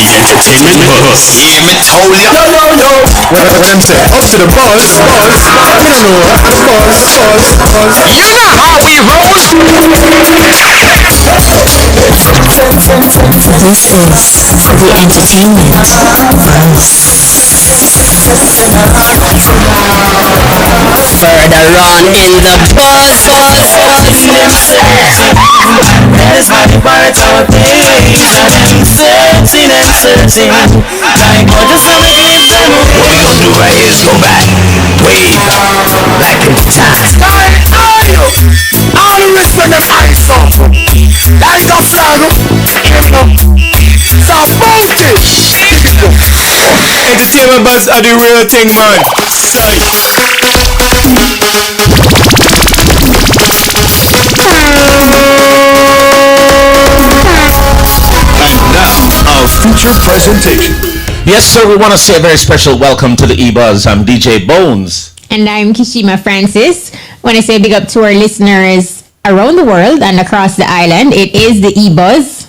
Entertainment Buzz. Yeah, me told ya. Yo. What them say? Up to the buzz. You know the buzz. You know how we roll. This is the Entertainment Buzz. Further on in the buzz. There's not quite our days. Searching and searching. Like what just some glimpse and what we gonna do right here is go back, way back in time. All the rest of them ice up. That's a flag. So funky. Entertainment Buzz are the real thing, man. Skye. Our feature presentation. Yes, sir, we want to say a very special welcome to the EBUZZ. I'm DJ Bones. And I'm Kishima Francis. When I say big up to our listeners around the world and across the island, it is the EBUZZ.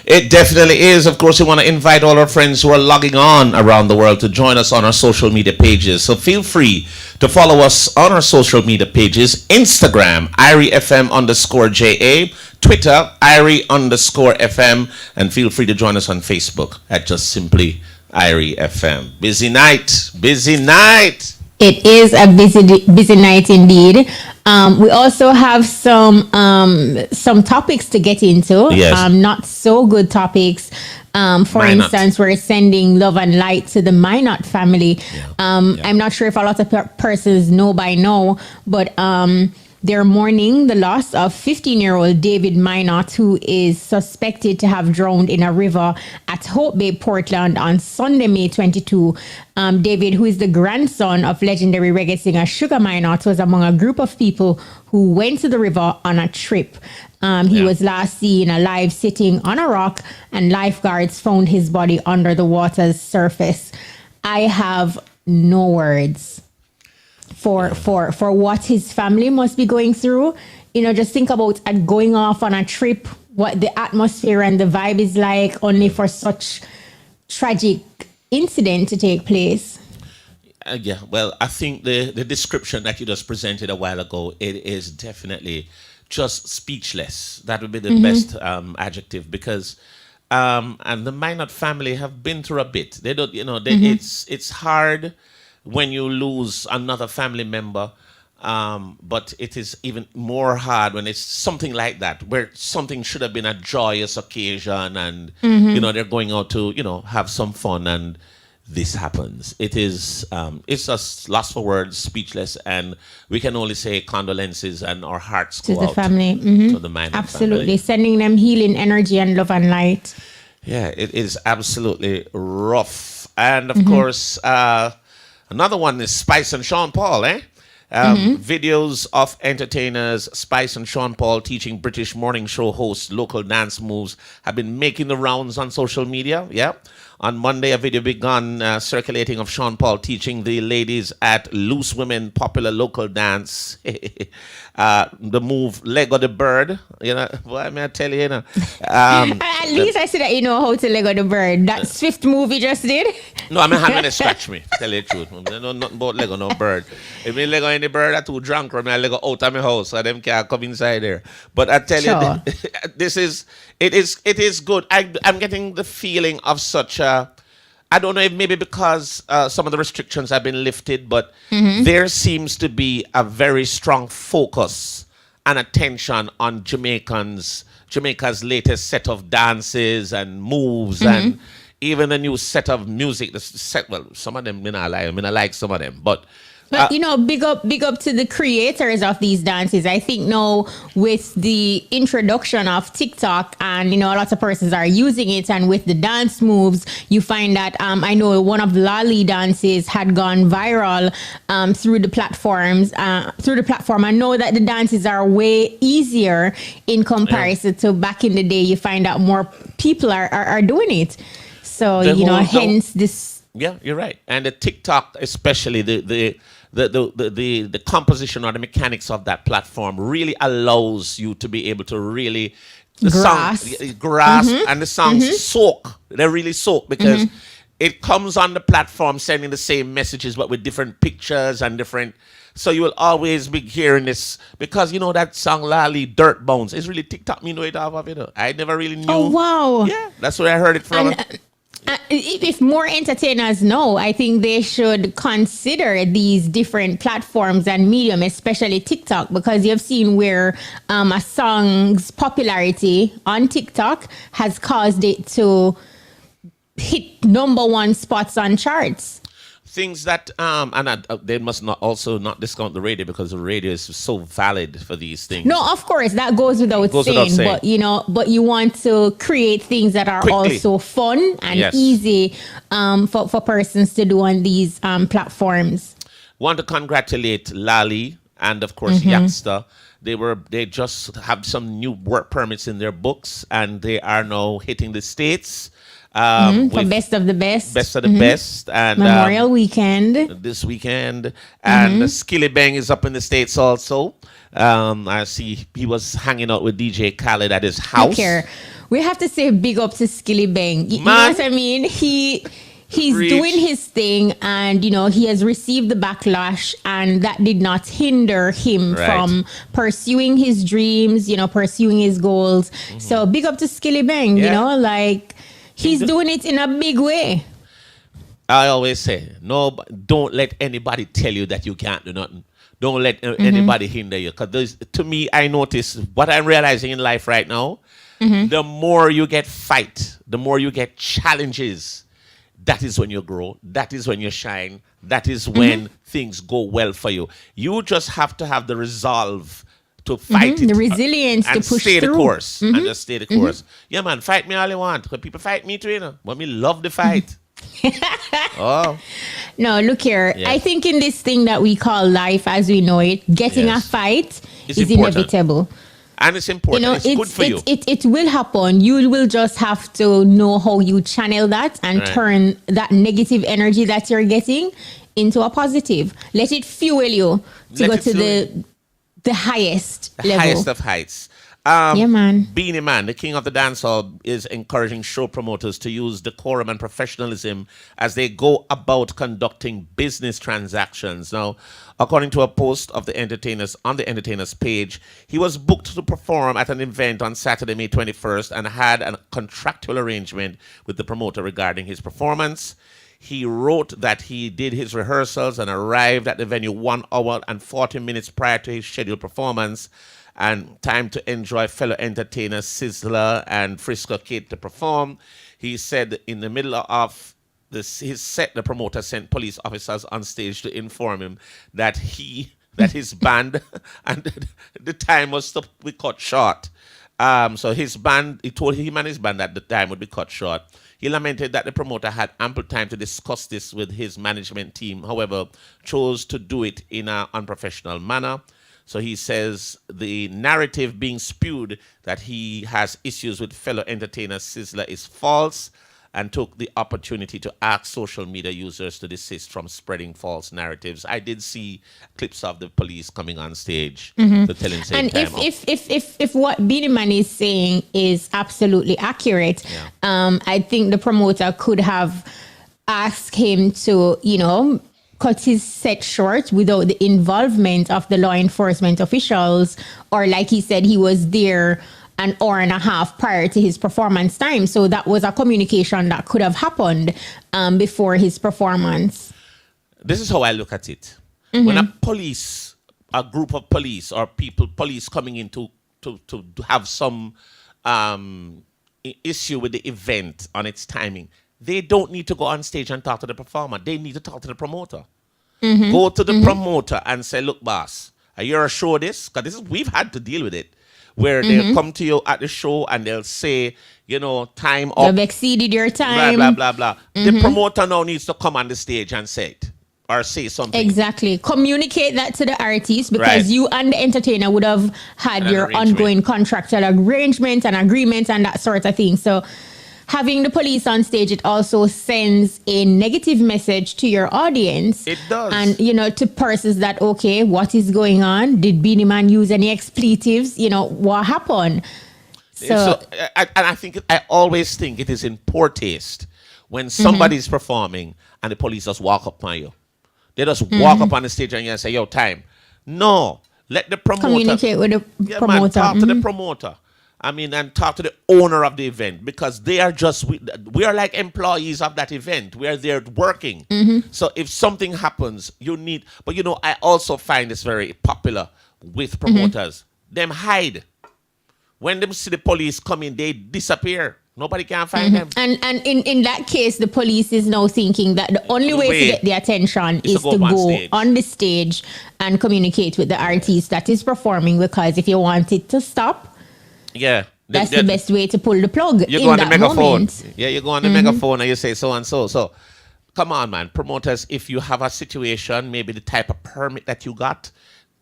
It definitely is. Of course, we want to invite all our friends who are logging on around the world to join us on our social media pages. So feel free to follow us on our social media pages. Instagram, IRIFM_JA. Twitter, IRI_FM. And feel free to join us on Facebook at just simply IRIFM. Busy night. It is a busy night indeed. We also have some topics to get into. Yes. Not so good topics. For Minot. instance, we're sending love and light to the Minot family. Yeah. I'm not sure if a lot of persons know by now, but they're mourning the loss of 15-year-old David Minot, who is suspected to have drowned in a river at Hope Bay, Portland on Sunday, May 22. David, who is the grandson of legendary reggae singer Sugar Minot, was among a group of people who went to the river on a trip. He was last seen alive sitting on a rock, and lifeguards found his body under the water's surface. I have no words for what his family must be going through. You know, just think about going off on a trip, what the atmosphere and the vibe is like, only for such tragic incident to take place. Yeah, well, I think the description that you just presented a while ago, it is definitely just speechless. That would be the best adjective, because and the Minot family have been through a bit. They don't, it's hard when you lose another family member, but it is even more hard when it's something like that, where something should have been a joyous occasion, and they're going out to have some fun, and this happens. It is it's just lost for words, speechless, and we can only say condolences and our hearts to go the out family. to the Minot Absolutely, family. sending them healing energy and love and light. Yeah, it is absolutely rough, and of course. Another one is Spice and Sean Paul, Videos of entertainers Spice and Sean Paul teaching British morning show hosts local dance moves have been making the rounds on social media. Yeah. On Monday, a video began circulating of Sean Paul teaching the ladies at Loose Women popular local dance the move Lego the Bird. What may I tell you? At least I see that you know how to Lego the Bird. That Swift movie just did. No, I'm hand when they scratch me. Tell you the truth. I know nothing about Lego no bird. If me Lego any bird, I too drunk, or me I Lego out of my house, so them can't come inside there. But I tell you, it is good. I'm getting the feeling of such a, I don't know if maybe because some of the restrictions have been lifted, but there seems to be a very strong focus an attention on Jamaica's latest set of dances and moves and even a new set of music. Well, some of them, I like some of them, but you know, big up to the creators of these dances. I think now with the introduction of TikTok and, you know, lots of persons are using it, and with the dance moves, you find that I know one of the Lolly dances had gone viral through the platform. I know that the dances are way easier in comparison to back in the day. You find out more people are doing it. So, hence this. Yeah, you're right. And the TikTok, especially the composition or the mechanics of that platform really allows you to be able to really grasp and the songs soak. They really soak because it comes on the platform sending the same messages but with different pictures and different. So you will always be hearing this because you know that song Lali Dirt Bones is really TikTok. Me know it off of it. I never really knew. Oh wow! Yeah, that's where I heard it from. If more entertainers know, I think they should consider these different platforms and medium, especially TikTok, because you've seen where a song's popularity on TikTok has caused it to hit #1 spots on charts. Things that they must not discount the radio because the radio is so valid for these things. No, of course that goes without saying. But you want to create things that are quickly, also fun and easy for persons to do on these platforms. Want to congratulate Lali and of course Yaadcore. They just have some new work permits in their books and they are now hitting the States. For best of the best and Memorial Weekend this weekend, and Skilly Bang is up in the States also. I see he was hanging out with DJ Khaled at his house. We have to say big up to Skilly Bang. You know what I mean? He's doing his thing, and he has received the backlash, and that did not hinder him from pursuing his dreams, pursuing his goals. So big up to Skilly Bang. He's doing it in a big way. I always say, no, don't let anybody tell you that you can't do nothing. Don't let anybody hinder you. Because to me, I notice what I'm realizing in life right now, the more you get fight, the more you get challenges, that is when you grow. That is when you shine. That is when things go well for you. You just have to have the resolve to fight it, the resilience and to push stay through. The course, and just stay the course. Yeah, man, fight me all you want. Because people fight me too, but me love the fight. No, look here. Yes. I think in this thing that we call life as we know it, getting a fight is inevitable. And it's important. It's good for you. It will happen. You will just have to know how you channel that and turn that negative energy that you're getting into a positive. Let it fuel you to go to the highest level. Highest of heights. Man. Beanie Man, the king of the dancehall, is encouraging show promoters to use decorum and professionalism as they go about conducting business transactions. Now, according to a post of the entertainers on the entertainers page, he was booked to perform at an event on Saturday, May 21st, and had a contractual arrangement with the promoter regarding his performance. He wrote that he did his rehearsals and arrived at the venue 1 hour and 40 minutes prior to his scheduled performance, and time to enjoy fellow entertainers Sizzler and Frisco Kid to perform. He said in the middle of his set, the promoter sent police officers on stage to inform him that his band and the time was to be cut short. So his band, he told him and his band that the time would be cut short. He lamented that the promoter had ample time to discuss this with his management team, however, chose to do it in an unprofessional manner. So he says the narrative being spewed that he has issues with fellow entertainer Sizzler is false, and took the opportunity to ask social media users to desist from spreading false narratives. I did see clips of the police coming on stage to tell him and if what Beanie Man is saying is absolutely accurate, I think the promoter could have asked him to, cut his set short without the involvement of the law enforcement officials, or like he said, he was there an hour and a half prior to his performance time. So that was a communication that could have happened before his performance. This is how I look at it. When a police a group of police or police coming in to have some issue with the event on its timing, they don't need to go on stage and talk to the performer. They need to talk to the promoter. Go to the promoter and say, look, boss, are you sure this? Because we've had to deal with it, where they'll come to you at the show and they'll say, time up. You've exceeded your time. Blah, blah, blah, blah. The promoter now needs to come on the stage and say it. Or say something. Exactly. Communicate that to the artist, because Right. you and the entertainer would have had An your arrangement. ongoing contractual arrangements and agreements and that sort of thing. So having the police on stage, it also sends a negative message to your audience. It does. And, to persons that, okay, what is going on? Did Beanie Man use any expletives? What happened? So I always think it is in poor taste when somebody's performing and the police just walk up on you. They just walk up on the stage and you say, yo, time. No. Let the promoter communicate with the promoter. Man, talk to the promoter. And talk to the owner of the event, because they are we are like employees of that event. We are there working. So if something happens, but I also find this very popular with promoters. Them hide. When them see the police coming, they disappear. Nobody can find them. And in that case, the police is now thinking that the only way to get the attention is to go on the stage and communicate with the artist that is performing, because if you want it to stop, that's the best way to pull the plug. You go on the megaphone. Yeah, you go on the megaphone and you say so and so. So, come on, man. Promoters, if you have a situation, maybe the type of permit that you got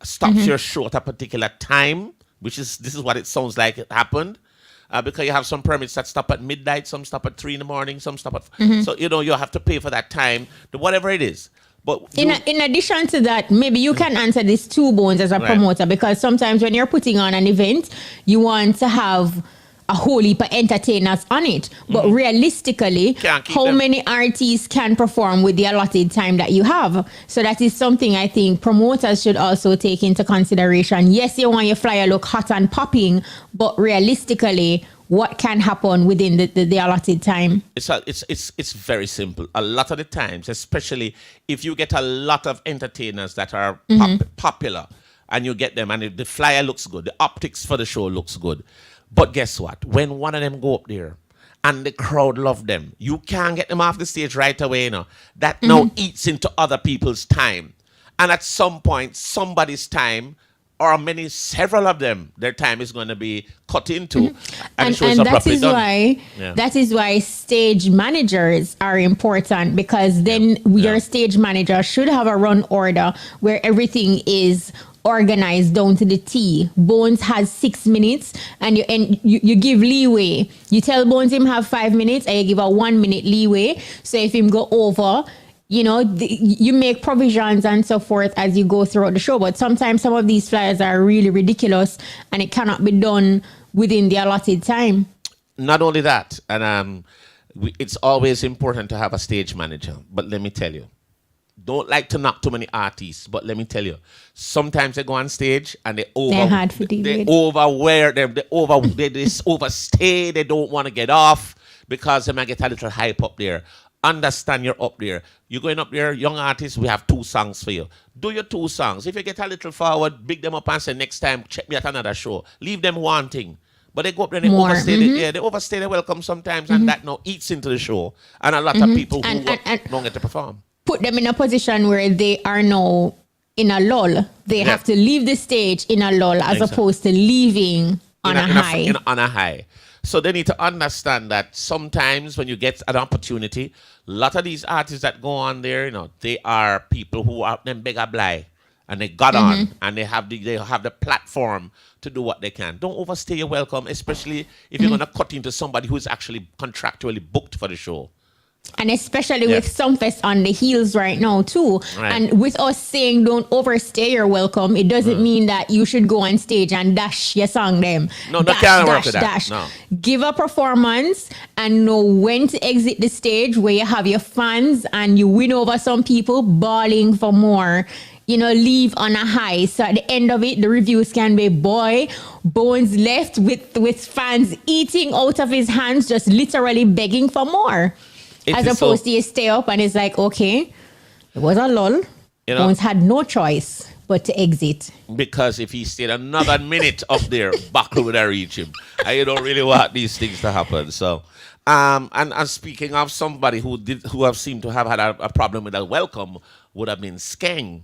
stops your show at a particular time, this is what it sounds like it happened. Because you have some permits that stop at midnight, some stop at 3 a.m, some stop at... So, you have to pay for that time, whatever it is. But in addition to that, maybe you can answer this too, Bones, as a promoter, because sometimes when you're putting on an event, you want to have a whole heap of entertainers on it. But realistically, how many artists can perform with the allotted time that you have? So that is something I think promoters should also take into consideration. Yes, you want your flyer look hot and popping, but realistically, what can happen within the allotted time? It's very simple. A lot of the times, especially if you get a lot of entertainers that are popular, and you get them, and if the flyer looks good, the optics for the show looks good. But guess what? When one of them go up there and the crowd love them, you can't get them off the stage right away. That now eats into other people's time. And at some point, somebody's time, or several of them, their time is going to be cut into. And that is why stage managers are important, because then your stage manager should have a run order where everything is organized down to the T. Bones has 6 minutes, and you give leeway. You tell Bones him have 5 minutes, and you give a 1 minute leeway. So if him go over, you make provisions and so forth as you go throughout the show. But sometimes some of these flyers are really ridiculous, and it cannot be done within the allotted time. Not only that, and it's always important to have a stage manager. But let me tell you, don't like to knock too many artists, but let me tell you, sometimes they go on stage and they overstay. They don't want to get off because they might get a little hype up there. Understand you're up there. You're going up there, young artists, we have 2 songs for you. Do your 2 songs. If you get a little forward, big them up and say, next time, check me at another show. Leave them wanting. But they go up there and they overstay. They overstay their welcome sometimes, and that now eats into the show. And a lot of people who don't get to perform. Put them in a position where they are now in a lull. They have to leave the stage in a lull as opposed to leaving on a high. On a high. So they need to understand that sometimes when you get an opportunity, a lot of these artists that go on there, they are people who are them bigger blind, and they got on, and they have the platform to do what they can. Don't overstay your welcome, especially if you're going to cut into somebody who's actually contractually booked for the show. And especially with Sumfest on the heels right now too. Right. And with us saying don't overstay your welcome, it doesn't mean that you should go on stage and dash your song them. No, that can't work with that. No. Give a performance and know when to exit the stage where you have your fans and you win over some people bawling for more. Leave on a high. So at the end of it, the reviews can be, boy, Bones left with fans eating out of his hands, just literally begging for more. As opposed to you stay up and it's like, okay, it was a lull. Bones had no choice. but to exit. Because if he stayed another minute up there, Buckle would have reached him. And you don't really want these things to happen. So, and speaking of somebody who have seemed to have had a problem with a welcome, would have been Skaii.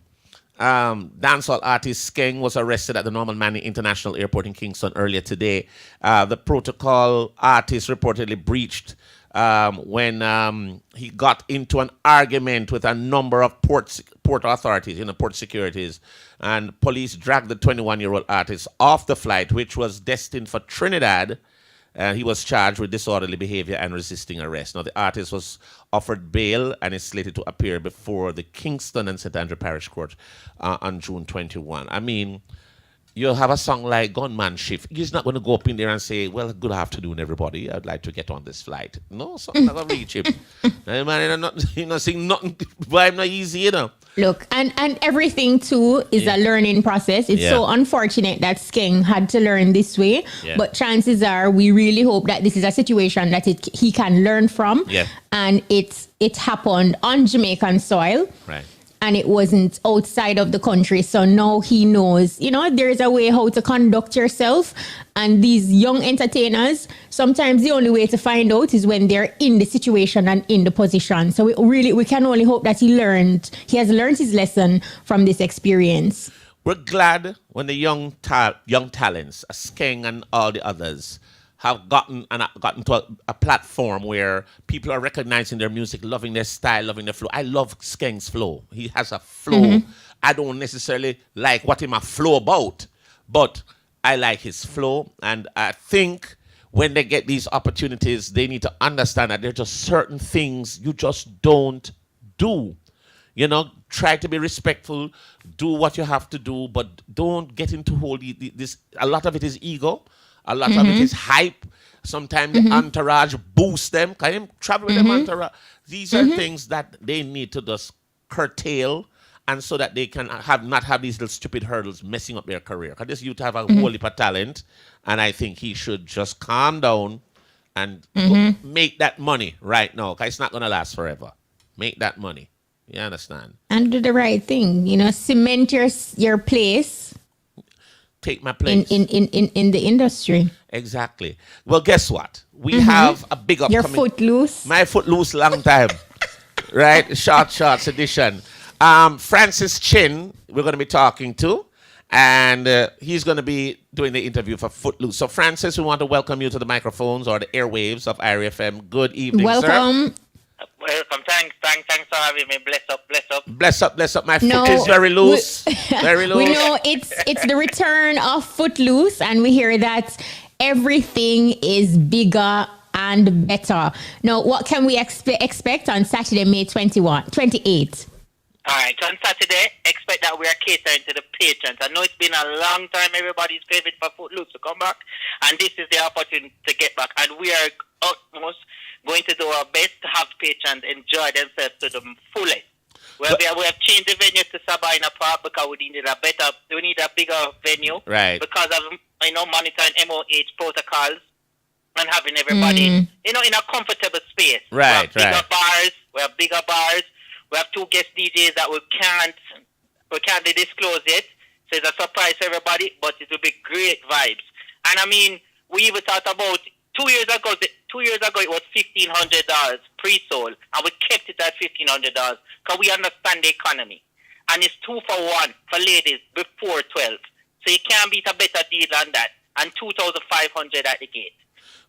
Dancehall artist Skye was arrested at the Norman Manley International Airport in Kingston earlier today. The protocol artist reportedly breached when he got into an argument with a number of port authorities, port securities, and police dragged the 21-year-old artist off the flight, which was destined for Trinidad. He was charged with disorderly behavior and resisting arrest. Now, the artist was offered bail and is slated to appear before the Kingston and St. Andrew Parish Court on June 21. I mean, you have a song like Gunman Shift. He's not going to go up in there and say, well, good afternoon, everybody. I'd like to get on this flight. No, something not going to reach him. Man, saying nothing. Vibe not easy, Look, and everything too is a learning process. It's so unfortunate that Skeng had to learn this way, but chances are we really hope that this is a situation that he can learn from. Yeah. And it happened on Jamaican soil. Right. And it wasn't outside of the country. So now he knows, there is a way how to conduct yourself. And these young entertainers, sometimes the only way to find out is when they're in the situation and in the position. So we can only hope that he has learned his lesson from this experience. We're glad when the young talents, Skeng and all the others, have gotten to a platform where people are recognizing their music, loving their style, loving their flow. I love Skeng's flow. He has a flow. Mm-hmm. I don't necessarily like what him a flow about, but I like his flow. And I think when they get these opportunities, they need to understand that there are just certain things you just don't do. Try to be respectful, do what you have to do, but don't get into this. A lot of it is ego. A lot of it is hype. Sometimes the entourage boosts them. Can you travel with them entourage? These are things that they need to just curtail, and so that they can not have these little stupid hurdles messing up their career. Because this youth have a whole heap of talent, and I think he should just calm down and make that money right now. Because it's not going to last forever. Make that money. You understand? And do the right thing. Cement your place. Take my place in the industry. Exactly. Well, guess what? We have a big upcoming. Your Footloose. My Footloose, long time, right? Shorts edition. Francis Chin, we're going to be talking to, and he's going to be doing the interview for Footloose. So, Francis, we want to welcome you to the microphones or the airwaves of IRFM. Good evening, welcome. Sir. Welcome. Thanks for having me. Bless up. Bless up. My foot is very loose. Very loose. We know it's the return of Footloose, and we hear that everything is bigger and better. Now, what can we expect on Saturday, May 28th? All right, on Saturday, expect that we are catering to the patrons. I know it's been a long time. Everybody's craving for Footloose to come back, and this is the opportunity to get back. And we are utmost going to do our best to have patrons enjoy themselves to the fullest. We have changed the venue to Sabina Park because we need a bigger venue, right? Because of monitoring MOH protocols and having everybody in a comfortable space. Right, we have bigger bars. We have 2 guest DJs that we can't disclose yet. So it's a surprise for everybody, but it will be great vibes. And I mean, we even thought about 2 years ago. 2 years ago, it was $1,500 pre-sold, and we kept it at $1,500 because we understand the economy. And it's 2 for 1 for ladies before 12. So you can't beat a better deal than that. And $2,500 at the gate.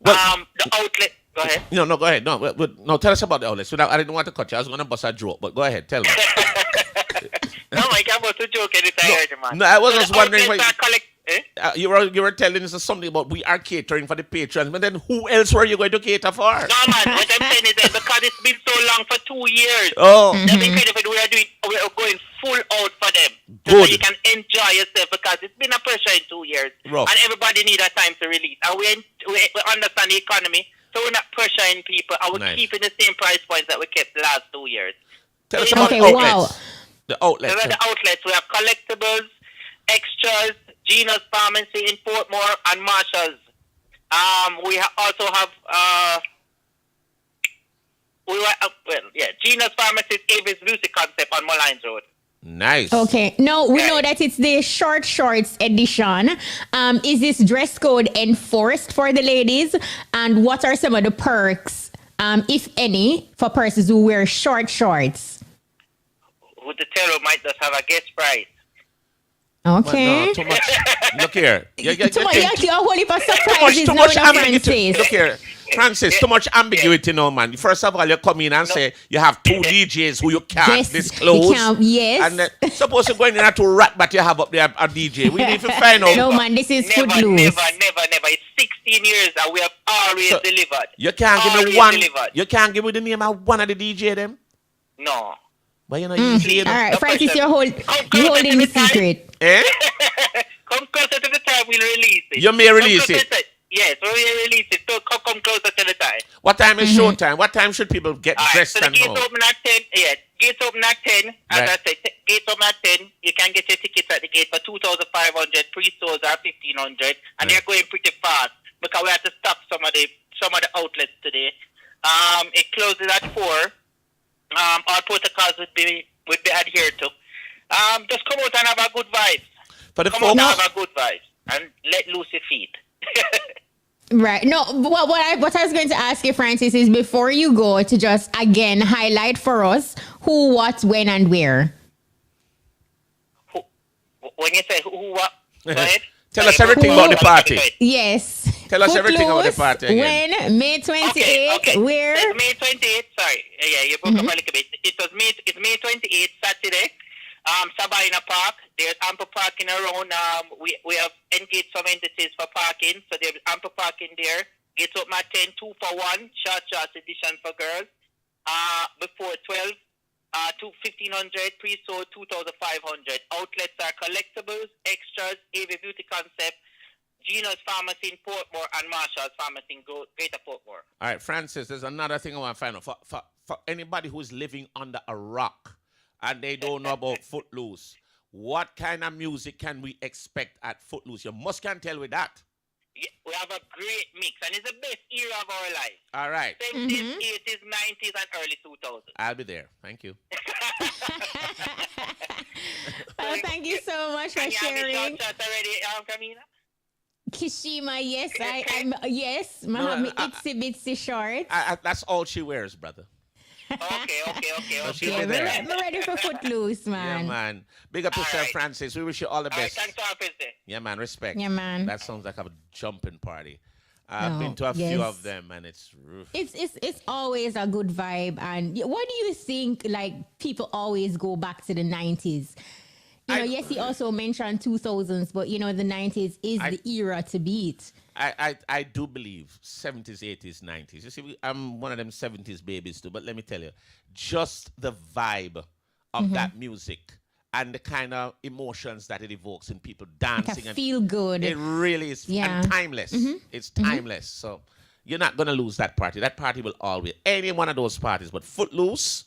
Well, the outlet. Go ahead. No, go ahead. No, tell us about the outlets. I didn't want to cut you. I was going to bust a joke, but go ahead. Tell me. No, I can't bust a joke anytime, man. No, I was just wondering why. You were telling us something about we are catering for the patrons, but then who else were you going to cater for? No, man. What I'm saying is that because it's been so long for 2 years. Oh. They've been catering. We are going full out for them. Good. So you can enjoy yourself because it's been a pressure in 2 years. Rough. And everybody needs a time to release. And we understand the economy. So we're not pressuring people, and we're keeping the same price points that we kept the last 2 years. Tell us about the outlets. Wow. The outlets. The outlets. We have collectibles, extras, Gina's Pharmacy in Portmore, and Marshall's. We also have Gina's Pharmacy is EBUZZ Music Concept on Mullines Road. Nice. Okay. No, we know that it's the short shorts edition. Is this dress code enforced for the ladies? And what are some of the perks, if any, for persons who wear short shorts? Who the teller might just have a guest price. Okay. No, too much. Look here. You're a whole heap of surprises Too now, much no, ambiguity. Francis. Look here. Francis, too much ambiguity now, man. First of all, you come in and say you have two DJs who you can't Yes, disclose. you can't, yes. And suppose you're going in at to rat, but you have up there a DJ. We need to find out. No, man, this is Never. Footloose. It's 16 years and we have always delivered. You can't give me Always one. delivered. You can't give me the name of one of the DJ them. No. But you know, you All right, No Francis, pressure. you're holding the secret. Eh? Come closer to the time, we'll release it. You may release Come it. closer to- Yes, we'll release it. So come closer to the time. What time is showtime? What time should people get All right, dressed so the and gates go? open at 10. Yeah, gates open at 10. As Right. I said, gates open at 10. You can get your tickets at the gate for 2,500. Pre-stores are 1,500. And they're going pretty fast because we have to stop some of the outlets today. It closes at 4. Our protocols would be adhered to. Just come out and have a good vibe. For the Come out and folks, have a good vibe and let loose your feet. Right. No, what I was going to ask you, Francis, is before you go to just again highlight for us who, what, when, and where. When you say who what? Go ahead. Tell us everything about the party. Yes. Tell us everything about the Footloose, party again. When? May 28th. Okay. Where? It's May 28th. Sorry. Yeah, you broke up a little bit. It's May 28th, Saturday. Sabina Park. There's ample parking around. We have engaged some entities for parking, so there's ample parking there. Get up at 10, 2 for 1, short edition for girls. Before 12, 1,500, pre-sold 2,500. Outlets are collectibles, extras, AV Beauty Concept, Gino's Pharmacy in Portmore, and Marshall's Pharmacy in Greater Portmore. All right, Francis, there's another thing I want to find out. For anybody who's living under a rock and they don't know about Footloose, what kind of music can we expect at Footloose? You must can tell with that. Yeah, we have a great mix, and it's the best era of our life. All right. 70s, 80s, 90s, and early 2000s. I'll be there. Thank you. Well, thank you so much for Can you have sharing. the short shots already, Kamina? Kishima, yes, I'm yes. Mahami itsy bitsy short. That's all she wears, brother. Okay. She'll Yeah, be there. we're ready for Footloose, man. Yeah, man. Big up All yourself, right. Francis. We wish you all the All right, best. thanks for having me. Yeah, man. Respect. Yeah, man. That sounds like a jumping party. I've No, been to a few yes. of them, and it's roof. It's always a good vibe. And what do you think? Like people always go back to the 90s. You know, yes, he also mentioned 2000s, but you know, the 90s is the era to beat. I do believe 70s, 80s, 90s. You see, I'm one of them 70s babies too, but let me tell you, just the vibe of that music and the kind of emotions that it evokes in people dancing Like a and feel good. it really is and timeless. It's timeless. So you're not gonna lose that party. That party will always any one of those parties, but Footloose,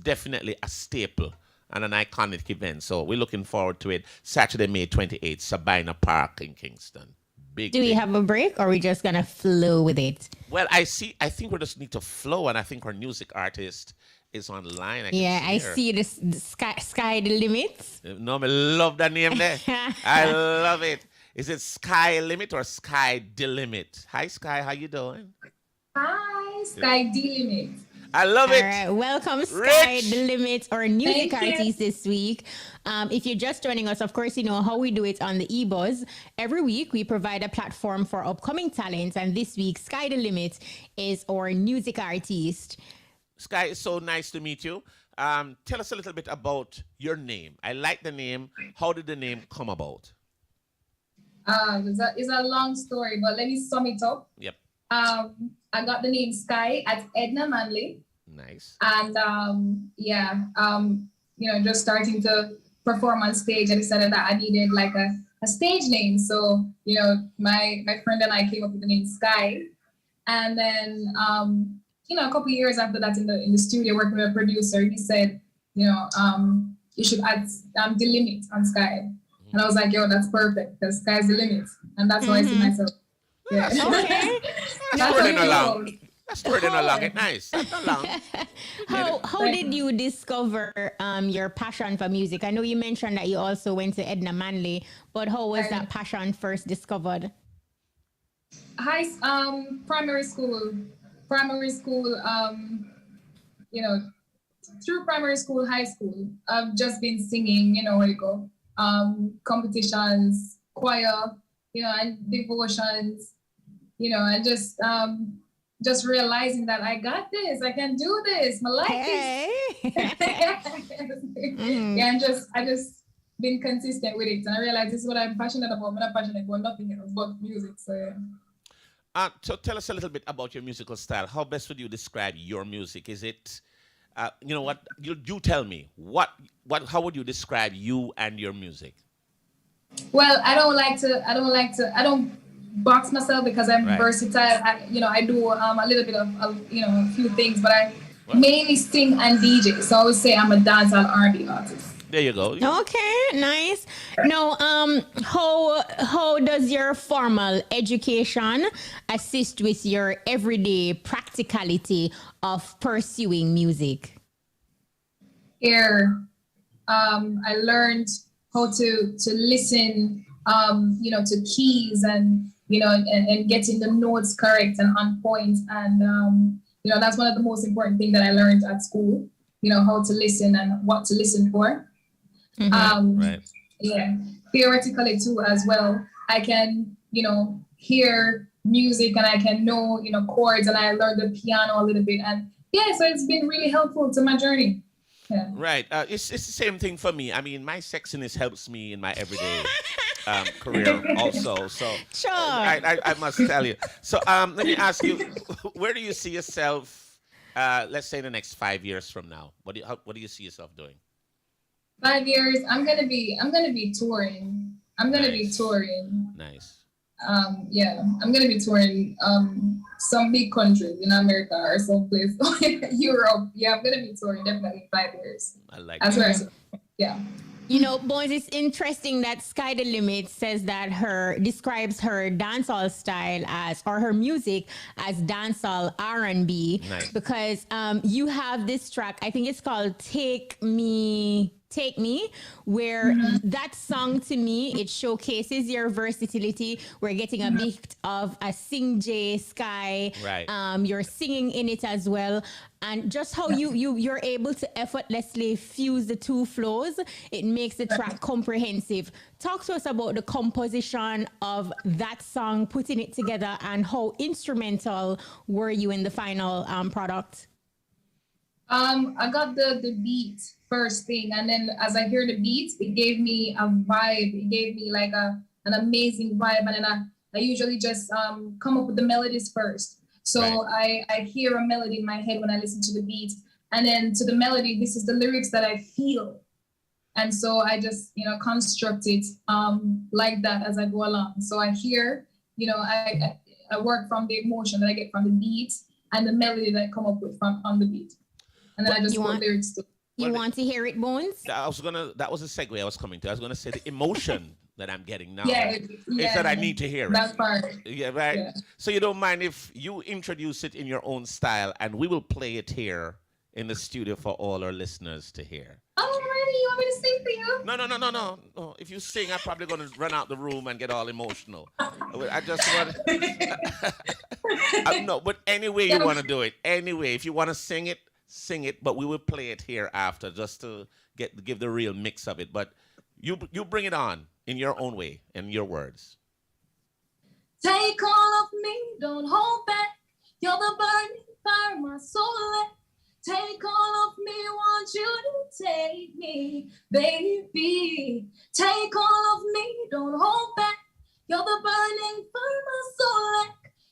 definitely a staple and an iconic event. So we're looking forward to it. Saturday, May 28th, Sabina Park in Kingston. Big. Do we have a break or are we just gonna flow with it? Well, I think we just need to flow, and I think our music artist is online. I see the Skye the limits. No, I love that name there. I love it. Is it Sky Limit or Sky Delimit? Hi, Sky. How you doing? Hi, Sky D-Limit. I love All it. right, welcome Sky Rich. the Limit, our music Thank you. artist this week. If you're just joining us, of course, you know how we do it on the EBUZZ. Every week, we provide a platform for upcoming talents, and this week, Sky the Limit is our music artist. Sky, it's so nice to meet you. Tell us a little bit about your name. I like the name. How did the name come about? It's a long story, but let me sum it up. Yep. I got the name Sky at Edna Manley, Nice. and just starting to perform on stage, I decided that I needed like a stage name. So my friend and I came up with the name Sky, and then a couple of years after that, in the studio working with a producer, he said, you should add the limit on Sky. And I was like, yo, that's perfect, because sky's the limit. And that's how I see myself. Yeah. Okay. That's Running how it along. goes. That's wording along it nice. That's not long. How did you discover your passion for music? I know you mentioned that you also went to Edna Manley, but how was that passion first discovered? Primary school, you know, through primary school, high school, I've just been singing, you know, where you go, competitions, choir, you know, and devotions, you know, and just realizing that I got this, I can do this, my life is. Yeah, I just been consistent with it, and I realized this is what I'm passionate about. I'm not passionate about nothing else but music. So yeah. So tell us a little bit about your musical style. How best would you describe your music? Is it, you know what? You tell me how would you describe you and your music? Well, I don't box myself because I'm versatile. I do a little bit of a few things, but I mainly sing and DJ. So I would say I'm a dancehall R&B artist. There you go. Okay, nice. Now, how does your formal education assist with your everyday practicality of pursuing music? Here, I learned how to listen, to keys and getting the notes correct and on point. And that's one of the most important things that I learned at school. How to listen and what to listen for. Yeah, theoretically too as well. I can, hear music and I can know, chords, and I learned the piano a little bit. And yeah, so it's been really helpful to my journey. Yeah. Right. It's the same thing for me. I mean, my sexiness helps me in my everyday career also. So sure. I must tell you. So let me ask you, where do you see yourself, let's say in the next 5 years from now? What do you see yourself doing? 5 years, I'm gonna be touring. Be touring. Nice. Yeah, I'm gonna be touring some big countries in America or someplace Europe. Yeah, I'm gonna be touring definitely 5 years. I like that's that. where yeah. Boys, it's interesting that Skye the Limit says that describes her dancehall style or her music as dancehall R&B. Nice. Because you have this track, I think it's called Take Me, where that song, to me, it showcases your versatility. We're getting a bit of a Sing J Skye. Right. You're singing in it as well. And just how you're able to effortlessly fuse the two flows, it makes the track comprehensive. Talk to us about the composition of that song, putting it together, and how instrumental were you in the final product? I got the beat first thing, and then as I hear the beat, it gave me a vibe. It gave me like an amazing vibe, and then I usually just come up with the melodies first. So I hear a melody in my head when I listen to the beat, and then to the melody, this is the lyrics that I feel, and so I just construct it like that as I go along. So I hear, I work from the emotion that I get from the beat and the melody that I come up with on the beat. And then I just put lyrics to. You want to hear it, Bones? That was a segue I was coming to. I was gonna say the emotion that I'm getting now. Yeah, is that I need to hear it. That part. Yeah, right. Yeah. So you don't mind if you introduce it in your own style, and we will play it here in the studio for all our listeners to hear. Oh, really? You want me to sing for you? No. If you sing, I'm probably gonna run out the room and get all emotional. I just want. No, but any way you want to do it, anyway, if you want to sing it, but we will play it here after just to give the real mix of it. But you bring it on in your own way, in your words. Take all of me, don't hold back. You're the burning fire, my soul. Take all of me, want you to take me, baby. Take all of me, don't hold back. You're the burning fire, my soul.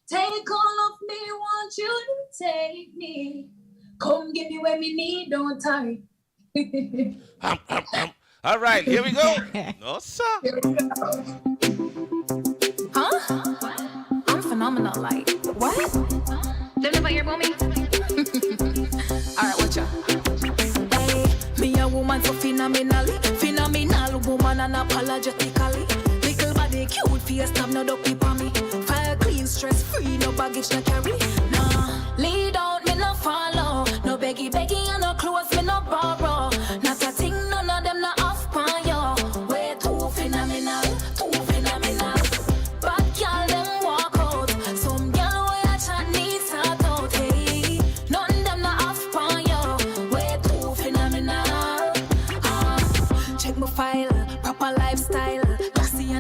Take all of me, want you to take me. Come give me what me need, don't tarry. All right, here we go. No, sir. Huh? I'm phenomenal, like, what? Don't know about your mommy? Alright, watch out. Hey, me a woman so phenomenal woman unapologetically. Little body cute, face, have no ducky for me. Fire clean, stress free, no baggage, no carry. Nah,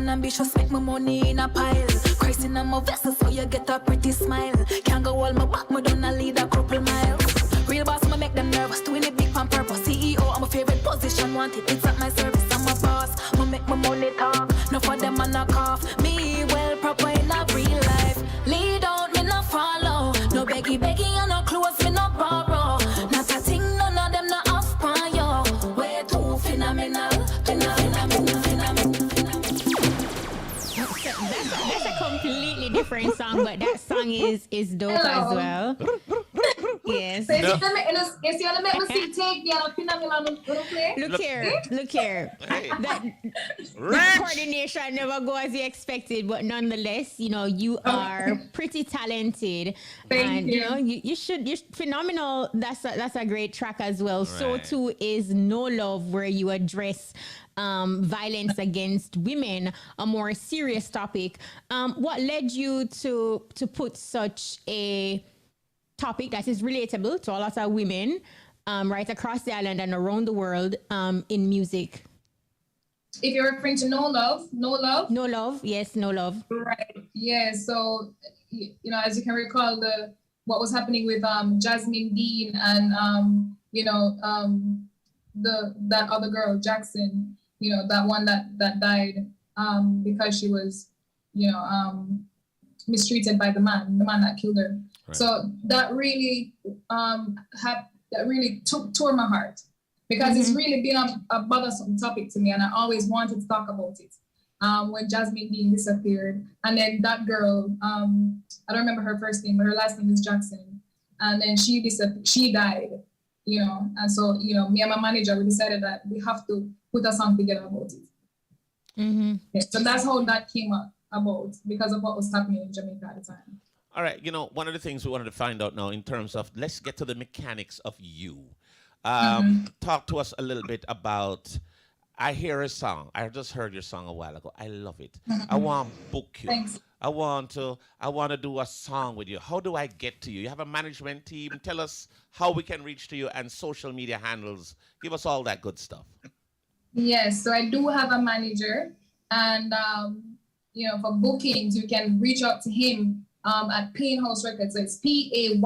ambitious, make my money in a pile. Christ in my vessel, so you get a pretty smile. Can't go all my back, me done a lead a couple miles. Real boss, me make them nervous, doing it big on purpose. CEO, I'm a favorite position, want it, it's at my service. I'm a boss, me make my money talk. No for them, I knock off. Me well proper in a real life. Lead out, me no follow. No beggy, and no clothes, me no borrow. Not a thing, none of them no off pan yo. Way too phenomenal, That's a completely different song, but that song is dope as well. Yes. So if you want to make me sing Take Me and Phenomenal, play? Look here. Hey. The coordination never go as you expected, but nonetheless, you are pretty talented. Thank you. You're phenomenal. That's a great track as well. Right. So too is No Love, where you address violence against women, a more serious topic. What led you to put such a topic that is relatable to a lot of women right across the island and around the world in music? If you're referring to No Love. No Love, yes, No Love. Right. Yeah. So, as you can recall, what was happening with Jasmine Dean and that other girl, Jackson. That one that died because she was, mistreated by the man that killed her. Right. So that really tore my heart, because it's really been a bothersome topic to me, and I always wanted to talk about it. When Jasmine Dean disappeared, and then that girl, I don't remember her first name, but her last name is Jackson, and then she died. And so me and my manager, we decided that we have to put a song together about it. Mm-hmm. Yeah, so that's how that came about, because of what was happening in Jamaica at the time. All right, one of the things we wanted to find out now in terms of, let's get to the mechanics of you. Talk to us a little bit about, I hear a song. I just heard your song a while ago. I love it. I want to book you. Thanks. I want to do a song with you. How do I get to you? You have a management team. Tell us how we can reach to you, and social media handles. Give us all that good stuff. Yes, so I do have a manager, and for bookings, you can reach out to him at Pain House Records. So it's PAYNE,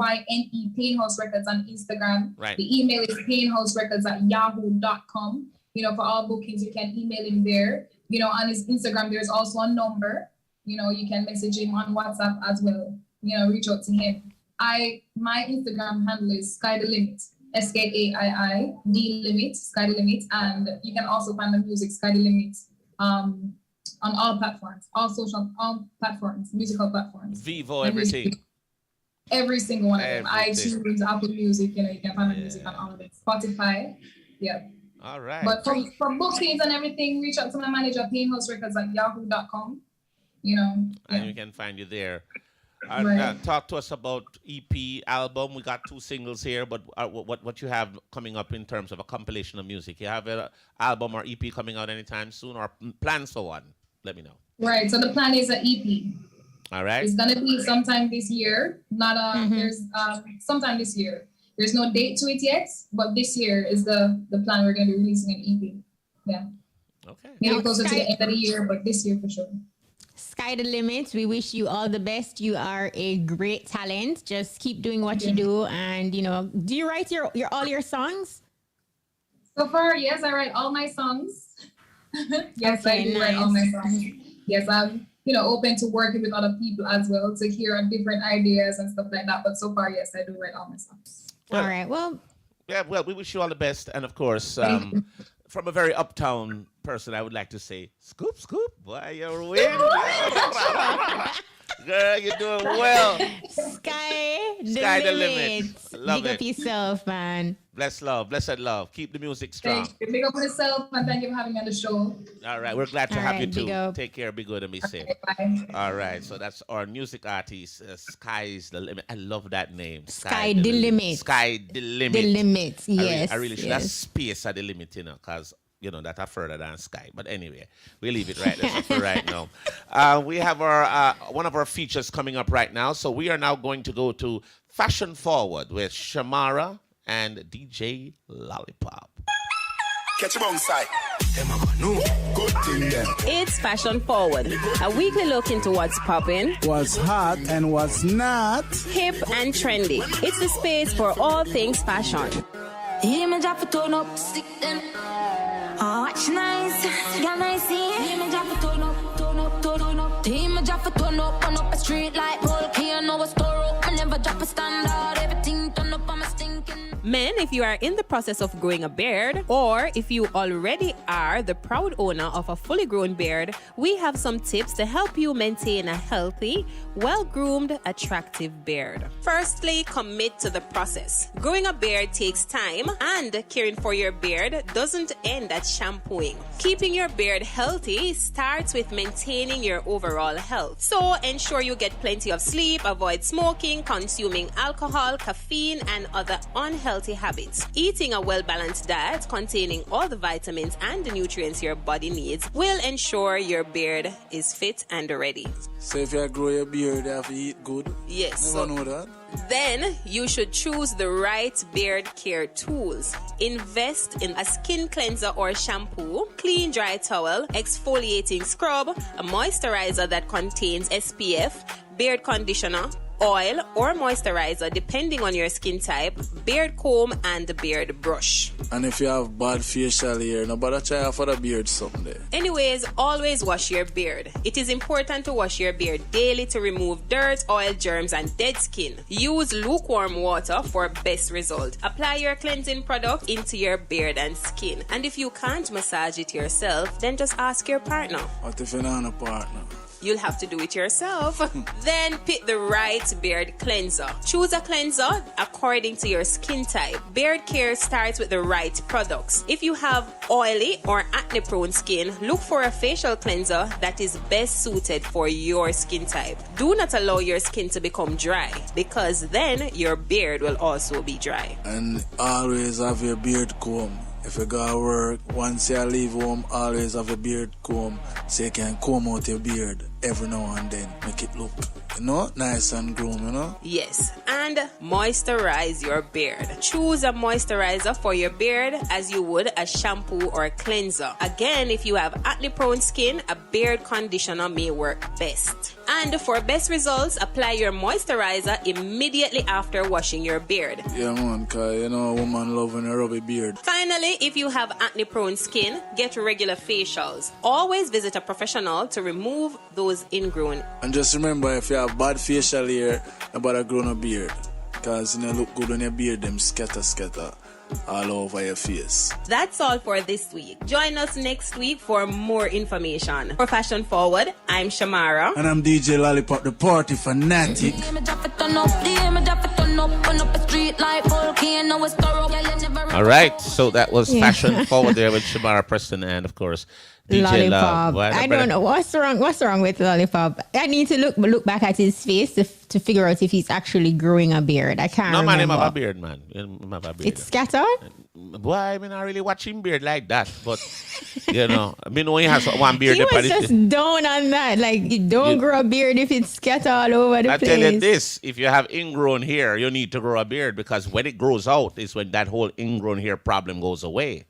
Pain House Records on Instagram. Right. The email is painhouserecords@yahoo.com. For all bookings, you can email him there. On his Instagram, there's also a number. You can message him on WhatsApp as well. Reach out to him. My Instagram handle is Skye the Limit, SKAII D Limit, Skye the Limit, and you can also find the music Skye the Limit on all platforms, all platforms, musical platforms. Vivo, everything. Every single one of them. iTunes, Apple Music, you can find the music on all of it. Spotify, yeah. All right. But for bookings and everything, reach out to my manager, painhouserecords@yahoo.com. And we can find you there. Talk to us about EP album. We got 2 singles here, but what you have coming up in terms of a compilation of music? You have an album or EP coming out anytime soon, or plans for one? Let me know. Right. So the plan is an EP. All right. It's gonna be sometime this year. There's sometime this year. There's no date to it yet, but this year is the plan. We're gonna be releasing an EP. Yeah. Okay. Maybe closer to the end of the year, but this year for sure. Skye the Limit, we wish you all the best. You are a great talent. Just keep doing what you do. And, do you write all your songs? So far, yes, I write all my songs. Yes, okay, I do write all my songs. Yes, I'm, open to working with other people as well to hear different ideas and stuff like that. But so far, yes, I do write all my songs. All right, well. Yeah, well, we wish you all the best. And of course, from a very uptown person, I would like to say, scoop, boy, you're winning. Girl, you're doing well. Skye the Limit. Love Big it. up yourself, man. Blessed love. Keep the music strong. Thank you. Big up myself, and thank you for having me on the show. All right, we're glad to have you too. Up. Take care, be good, and be safe. Okay, bye. All right, so that's our music artist, Sky's the Limit. I love that name. Skye the Limit. Skye the Limit. The Limit, yes. I really should have space at the limit, because that are further than Skye. But anyway, we leave it right there for right now. We have our one of our features coming up right now. So we are now going to go to Fashion Forward with Shamara and DJ Lollipop. Catch him on side. Good thing then. It's Fashion Forward, a weekly look into what's popping, what's hot and what's not, hip and trendy. It's the space for all things fashion. Image of a turn up, stick them. Oh, it's nice, yeah, nice. Image of a turn up, turn up, turn up. Image of a turn up, on up a street like volcano, a store up. I never drop a standard, everything turn up, I'm a stinking. Men, if you are in the process of growing a beard, or if you already are the proud owner of a fully grown beard, we have some tips to help you maintain a healthy, well-groomed, attractive beard. Firstly, commit to the process. Growing a beard takes time, and caring for your beard doesn't end at shampooing. Keeping your beard healthy starts with maintaining your overall health. So ensure you get plenty of sleep, avoid smoking, consuming alcohol, caffeine, and other unhealthy habits. Eating a well-balanced diet containing all the vitamins and the nutrients your body needs will ensure your beard is fit and ready. So if you grow your beard, you have to eat good? Yes. Never know that. Then you should choose the right beard care tools. Invest in a skin cleanser or shampoo, clean dry towel, exfoliating scrub, a moisturizer that contains SPF, beard conditioner, oil or moisturizer depending on your skin type, beard comb and beard brush. And if you have bad facial hair, nobody try for the beard someday. Anyways, always wash your beard. It is important to wash your beard daily to remove dirt, oil, germs and dead skin. Use lukewarm water for best result. Apply your cleansing product into your beard and skin. And if you can't massage it yourself, then just ask your partner. What if you're not a partner? You'll have to do it yourself. Then pick the right beard cleanser. Choose a cleanser according to your skin type. Beard care starts with the right products. If you have oily or acne-prone skin, look for a facial cleanser that is best suited for your skin type. Do not allow your skin to become dry, because then your beard will also be dry. And always have your beard comb. If you go to work, once you leave home, always have a beard comb so you can comb out your beard every now and then. Make it look, nice and groomed, Yes, and moisturize your beard. Choose a moisturizer for your beard as you would a shampoo or a cleanser. Again, if you have acne-prone skin, a beard conditioner may work best. And for best results, apply your moisturizer immediately after washing your beard. Yeah, man, because a woman love when a rubby beard. Finally, if you have acne-prone skin, get regular facials. Always visit a professional to remove those ingrown. And just remember, if you have bad facial hair, nobody grow a beard. Because you look good on your beard, them scatter all over your face. That's all for this week. Join us next week for more information. For Fashion Forward, I'm Shamara. And I'm DJ Lollipop, the party fanatic. Alright, so that was Fashion Forward there with Shamara Preston and of course DJ Lollipop. I don't know what's wrong with Lollipop. I need to look back at his face to figure out if he's actually growing a beard. I can't remember. No, man, him have a beard, man. Him have a beard. It's scattered? Boy, I mean, I really watch him beard like that. But, I mean, when he has one beard. He was just down on that. Like, you don't grow a beard if it's scattered all over the place. I tell you this, if you have ingrown hair, you need to grow a beard because when it grows out is when that whole ingrown hair problem goes away.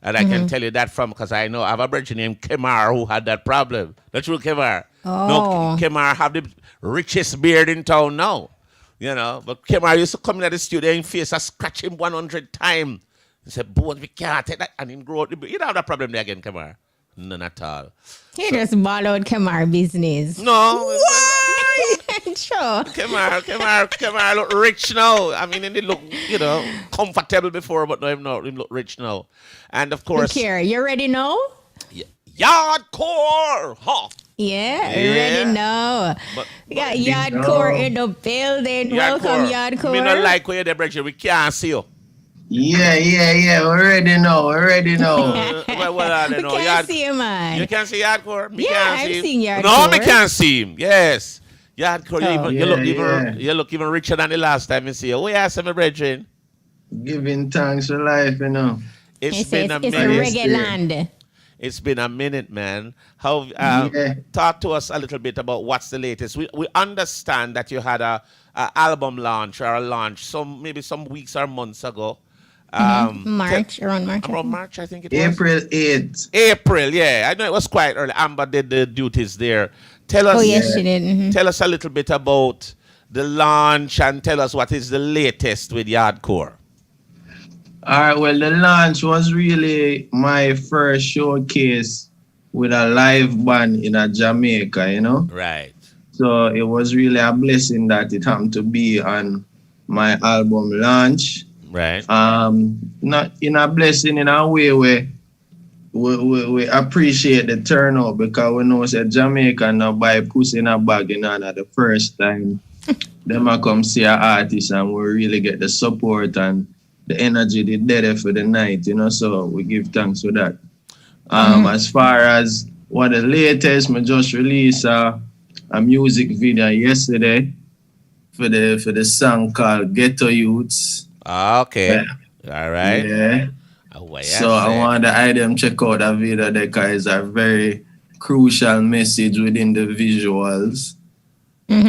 And I can tell you that because I know I have a brother named Kemar who had that problem. That's true, Kemar. Oh. No, Kemar have the richest beard in town now. But Kemar used to come into the studio and face I scratch him 100 times. He said, Bones, we can't take that. And he grow out the beard. You don't have that problem there again, Kemar. None at all. He just ball out Kemar business. No. Why? Sure. Kemar look rich now. I mean, he look, comfortable before, but now he look rich now. And of course. Look here, you ready now? Yardcore! Huh? Yeah, ready now. We got Yardcore in the building. Welcome, Yardcore. Me not like where you're there, Bridget. We can't see you. Yeah. We're ready now. What are they now? We can't see him, man. You can't see Yardcore? I'm seeing Yardcore. No, me can't see him. Yes. Yardcore, you look even richer than the last time you see you. Where are some Bridget? Giving thanks for life, It's been a minute. It's a reggae land. It's been a minute, man. Talk to us a little bit about what's the latest. We understand that you had a album launch or a launch maybe some weeks or months ago. March, around March. Around March, I think it was. April 8th. April, yeah. I know it was quite early. Amber did the duties there. Tell us. Oh, yes, she did. Tell us a little bit about the launch and tell us what is the latest with Yardcore. All right, well, the launch was really my first showcase with a live band in Jamaica, you know? Right. So it was really a blessing that it happened to be on my album launch. Right. Not in a blessing in a way where we appreciate the turnout because we know that Jamaica now buy pussy in a bag, you know, the first time them a come see an artist and we really get the support and the energy they there for the night, you know, so we give thanks for that. As far as what the latest, I just released a music video yesterday for the song called Ghetto Youths. Okay. All right. Yeah. So I want the item check out that video there because it's a very crucial message within the visuals.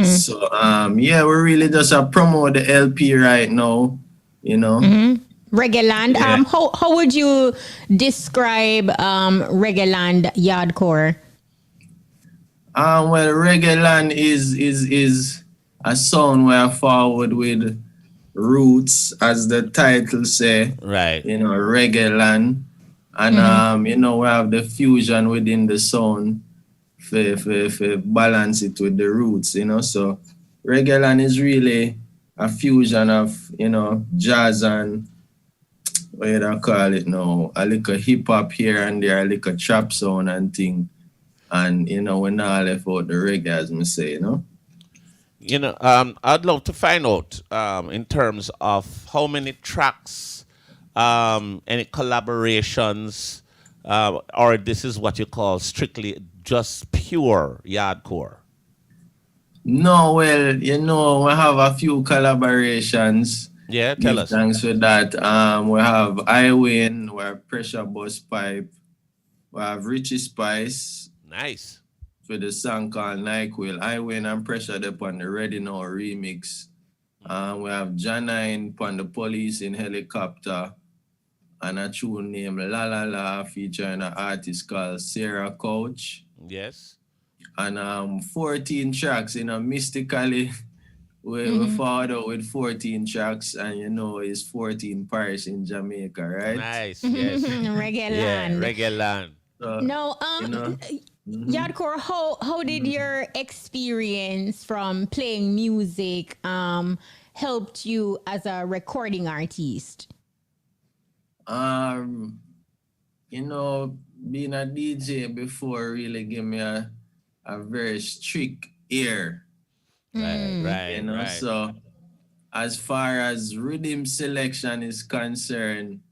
So yeah, we really just promote the LP right now, you know. Reggae Land. Yeah. How would you describe Reggae Land Yardcore? Well, Reggae Land is a song where I forward with roots, as the title say. Right. You know, Reggae Land. And you know, we have the fusion within the sound for balance it with the roots, you know. So Reggae Land is really a fusion of, you know, jazz and what you don't call it now, a little hip hop here and there, a little trap sound and thing. And you know, we're not left out the reggae, as me say, you know. You know, I'd love to find out in terms of how many tracks, any collaborations, or this is what you call strictly just pure Yardcore. No, well, you know, we have a few collaborations. Yeah, tell us. Thanks for that. We have Iwin, we have Pressure Bus Pipe, we have Richie Spice. Nice. For the song called NyQuil. Iwin and Pressure up on the Ready Now remix. We have Janine on the Police in Helicopter. And a tune named La La La featuring an artist called Sarah Couch. Yes. And 14 tracks, you know, mystically. We followed out with 14 tracks, and you know, it's 14 parish in Jamaica, right? Nice, yes. Reggae Yeah, Land. Reggae Land. No, you know, Yardcore, how did your experience from playing music helped you as a recording artist? You know, being a DJ before really gave me a very strict ear. Right, you know, right. so as far as rhythm selection is concerned,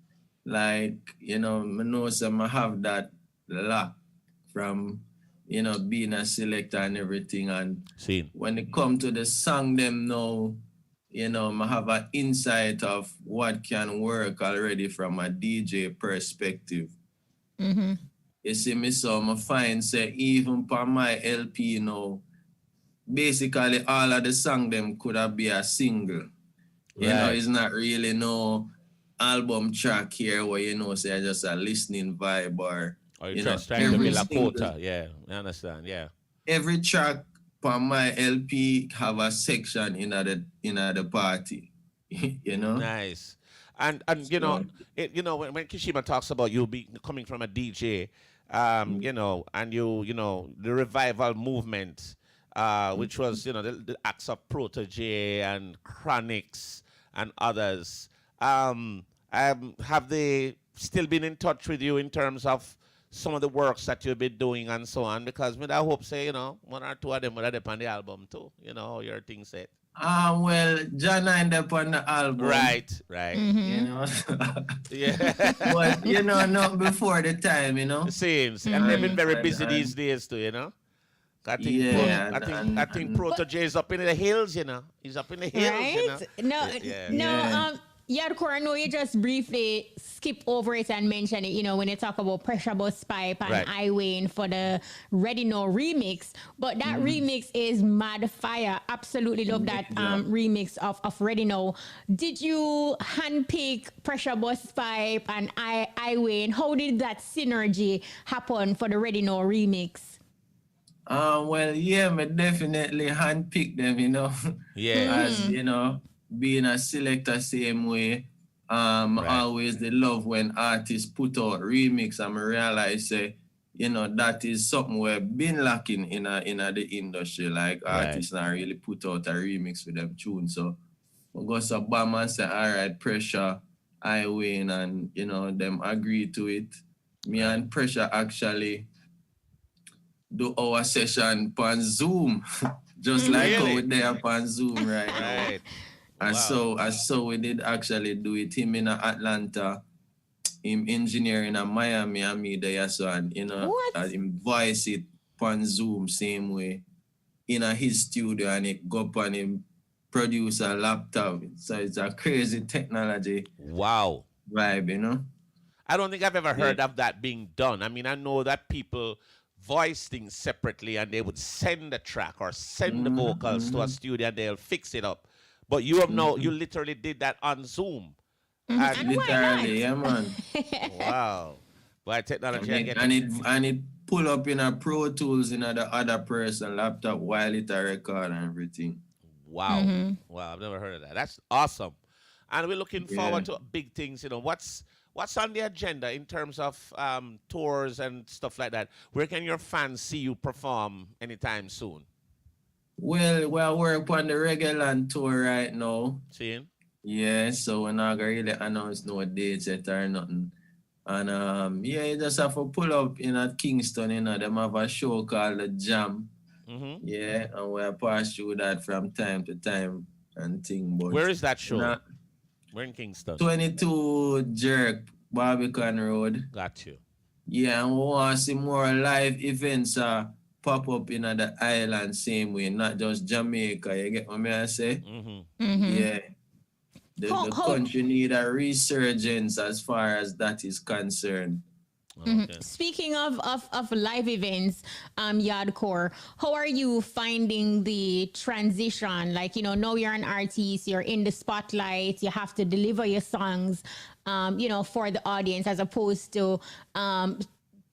like, you know, I know some I have that lock from, you know, being a selector and everything. And when it come to the song them now, you know, I have an insight of what can work already from a DJ perspective. You see me, so I find say even for my LP, you know, basically all of the song them could have been a single. You know, it's not really no album track here where, you know, say just a listening vibe or you know, trying to build a quota. Yeah, I understand. Yeah. Every track on my LP have a section in the party. You know? Nice. And you know, you know, when Kishima talks about you coming from a DJ, you know, and you know, the revival movement, which was, you know, the acts of Protege and Chronics and others. Have they still been in touch with you in terms of some of the works that you've been doing and so on? Because I hope, say, you know, one or two of them would have on the album too. You know, your thing said. Well, John ended up on the album. Right. You know, yeah. But you know, not before the time, you know. It seems, and they've been very busy these days too, you know. I think Protege is up in the hills, you know. He's up in the hills, right? you know. Yardcore, I know you just briefly skip over it and mention it, you know, when you talk about Pressure Bus Pipe and Right. I Wayne for the Ready No remix. But that remix is mad fire. Absolutely love that remix of Ready No. Did you handpick Pressure Bus Pipe and I Wayne? How did that synergy happen for the Ready No remix? Well, yeah, me definitely handpick them, you know. Yeah. As, you know, being a selector same way. Always the love when artists put out remix and I realize you know, that is something we've been lacking in the industry. Like artists not really put out a remix for them tune. So we go so bam and say, all right, Pressure, I win, and you know, them agree to it. Me and Pressure actually do our session on Zoom. Just like how we're there on Zoom right now. And so we did actually do it. Him in Atlanta, him engineering in Miami, and me there, so and you know, him voice it on Zoom same way in his studio, and it go up on him produce a laptop. So it's a crazy technology. Wow. Vibe, you know. I don't think I've ever heard of that being done. I mean, I know that people voice things separately and they would send the track or send the vocals to a studio and they'll fix it up. But you have you literally did that on Zoom. And literally, yeah, man. Wow. By technology, and it pull up in a Pro Tools in the other person laptop while it a record and everything. Wow. Wow, I've never heard of that. That's awesome. And we're looking forward to big things. You know, what's on the agenda in terms of tours and stuff like that? Where can your fans see you perform anytime soon? Well, we're working on the regular tour right now. Seeing? Yeah, so we're not going to really announce no dates yet or nothing. And you just have to pull up in at Kingston, you know, them have a show called The Jam. Yeah, and we'll pass through that from time to time and thing. But where is that show? We're in Kingston. 22 Jerk, Barbican Road. Got you. Yeah, and we want to see more live events pop up in the island same way, not just Jamaica. You get what I say? Yeah. The country need a resurgence as far as that is concerned. Okay. Speaking of live events, Yardcore, how are you finding the transition? Like, you know, now you're an artist, you're in the spotlight, you have to deliver your songs, you know, for the audience as opposed to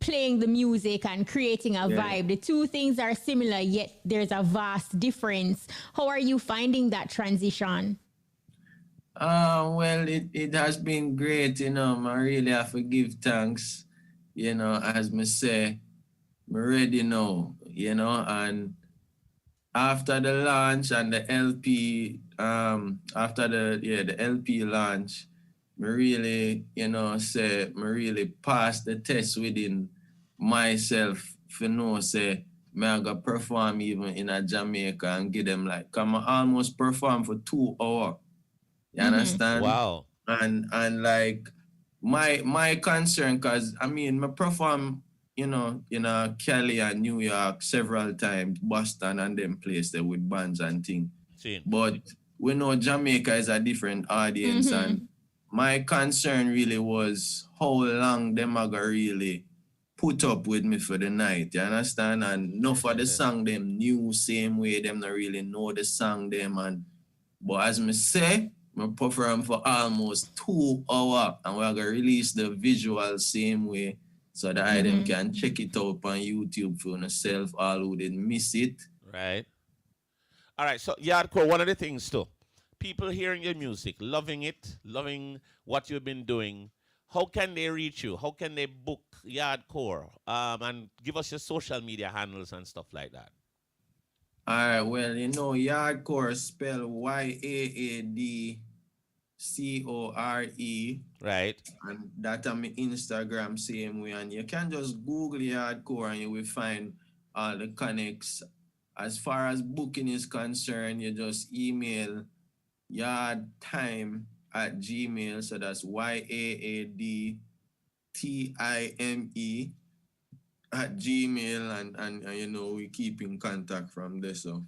playing the music and creating a vibe. The two things are similar, yet there's a vast difference. How are you finding that transition? Well, it has been great, you know. I really have to give thanks. You know, as me say, I'm ready now, you know, and after the launch and the LP, after the LP launch, me really, you know, say, me really passed the test within myself for know, say, me I go perform even in a Jamaica and give them like, come I almost perform for 2 hours. You understand? Wow. And like, my concern, cause I mean, I perform, you know, in Cali and New York several times, Boston and them place there with bands and things. But we know Jamaica is a different audience, and my concern really was how long them are gonna really put up with me for the night. You understand? And no for the song them new same way, them not really know the song them but as me say, I perform for almost 2 hours and we're gonna release the visual same way so that them can check it out on YouTube for themselves, all who didn't miss it. Right. All right, so Yardcore, one of the things too, people hearing your music, loving it, loving what you've been doing, how can they reach you? How can they book Yardcore? And give us your social media handles and stuff like that. All right, well, you know, Yardcore spell YAADCORE. Right. And that on my Instagram same way. And you can just Google Yardcore and you will find all the connects. As far as booking is concerned, you just email yardtime@gmail. So that's YAADTIME@gmail. And you know, we keep in contact from there. So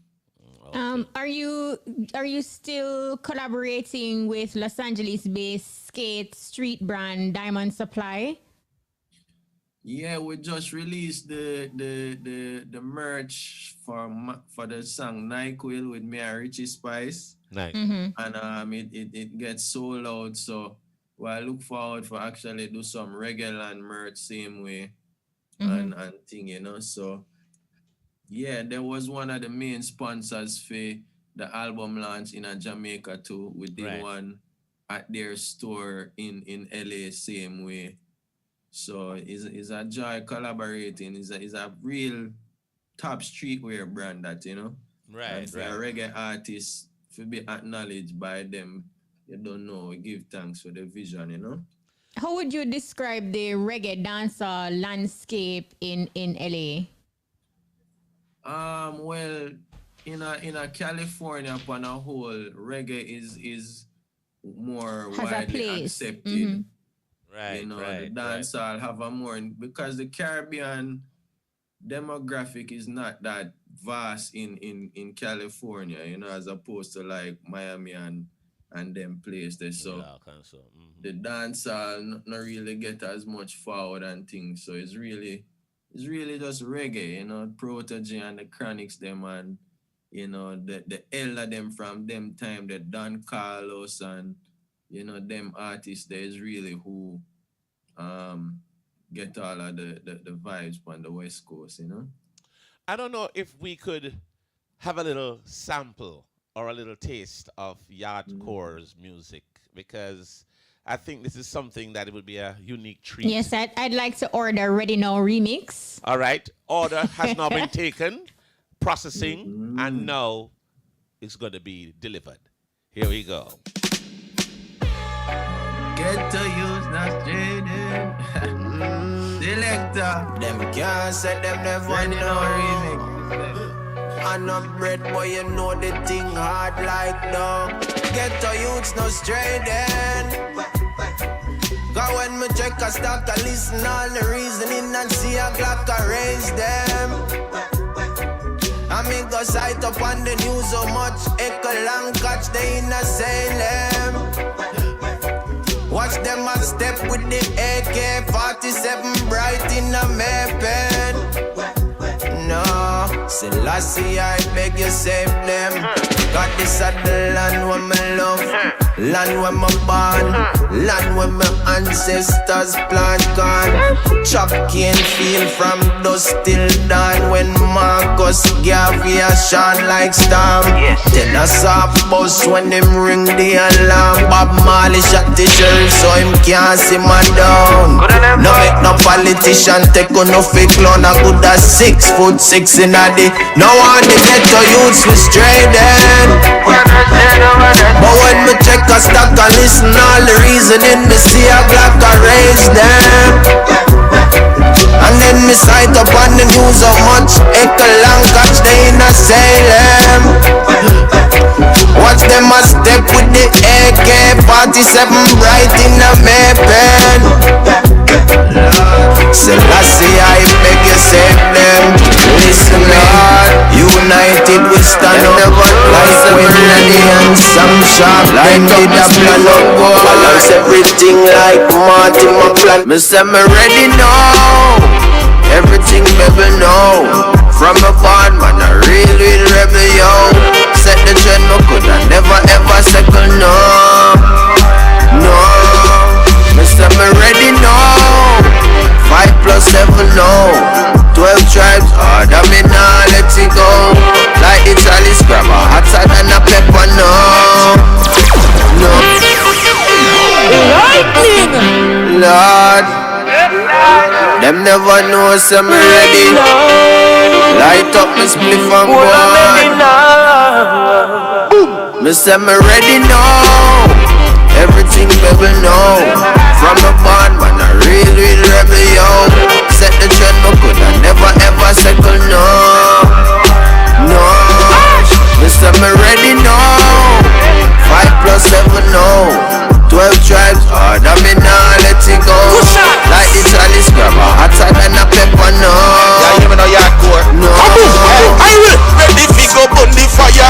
Are you still collaborating with Los Angeles-based skate street brand Diamond Supply? Yeah, we just released the merch for the song NyQuil with me and Richie Spice. Nice. And it gets sold out. So I look forward for actually do some regular merch same way and thing, you know. So yeah, there was one of the main sponsors for the album launch in Jamaica too. We did one at their store in LA same way. So it's a joy collaborating. It's a real top streetwear brand that, you know. And for a reggae artist to be acknowledged by them, you don't know, we give thanks for the vision, you know. How would you describe the reggae dancer landscape in LA? Well, in a California upon a whole, reggae is more widely accepted. Right, you know, the dancehall have a more, because the Caribbean demographic is not that vast in California, you know, as opposed to like Miami and them places. So the dancehall not really get as much forward and things. So it's really just reggae, you know, Protege and the Chronics them, and you know the elder them from them time, the Don Carlos and you know them artists there is really who get all of the vibes on the West Coast, you know. I don't know if we could have a little sample or a little taste of Yardcore's music, because I think this is something that it would be a unique treat. Yes, I'd like to order Ready Now remix. All right. Order has now been taken, processing, and now it's going to be delivered. Here we go. Get to use not trading. Selector. Them can't say them never know. I no bread, boy, you know the thing hard like dog. Get to youths no straying. Cause when me check a stock, I listen all the reasoning and see a clock, I raise them. I me go sight up on the news so much echo long catch they in a Salem. Watch them a step with the AK-47 bright in a Maypen. No, Selassie, I beg you save them. God, this is the land where me love, land where me born, land where my ancestors plant corn. Chop cane feel from dusk till dawn. When Marcus Garvey shine like storm. Tell us off bus when them ring the alarm. Bob Marley shot the sheriff so him can't see man down. No make no politician take on no fake clown. A good as 6'6" in a day. No one to get to youths we stray then. But when me check a stock and listen all the reasoning, me see a black I raise them. And then me sight up on the news how much echo long catch they in a Salem. Watch them a step with the AK-47 bright in a Maypen. Selassie, I beg you save them. Listen, Lord, united we stand up like when Lenny and Sam Sharp. Them did a plan up, balance everything like Marty McPlan. Me say me ready now, everything baby know. From a bad man, a real rebel, yo. Set the trend, no coulda never ever second, no. No, me say me ready now. 5+7, no. 12 tribes, order me now, let it go. Like the Charlie Scrabble, hotter than a pepper, no. No. Lightning, Lord. Them never know, so me ready. Light up me spliff and go on. Me say me ready now. Everything baby know. From a band man, a real rebel, yo. Set the trend, no coulda never ever second, no. No. Me say me ready now. 5+7, no. 12 tribes, order me now, let it go. Like the Charlie Scrabble, hotter than a pepper, no. Yeah, you know Yardcore. No. I will ready fi go burn the fire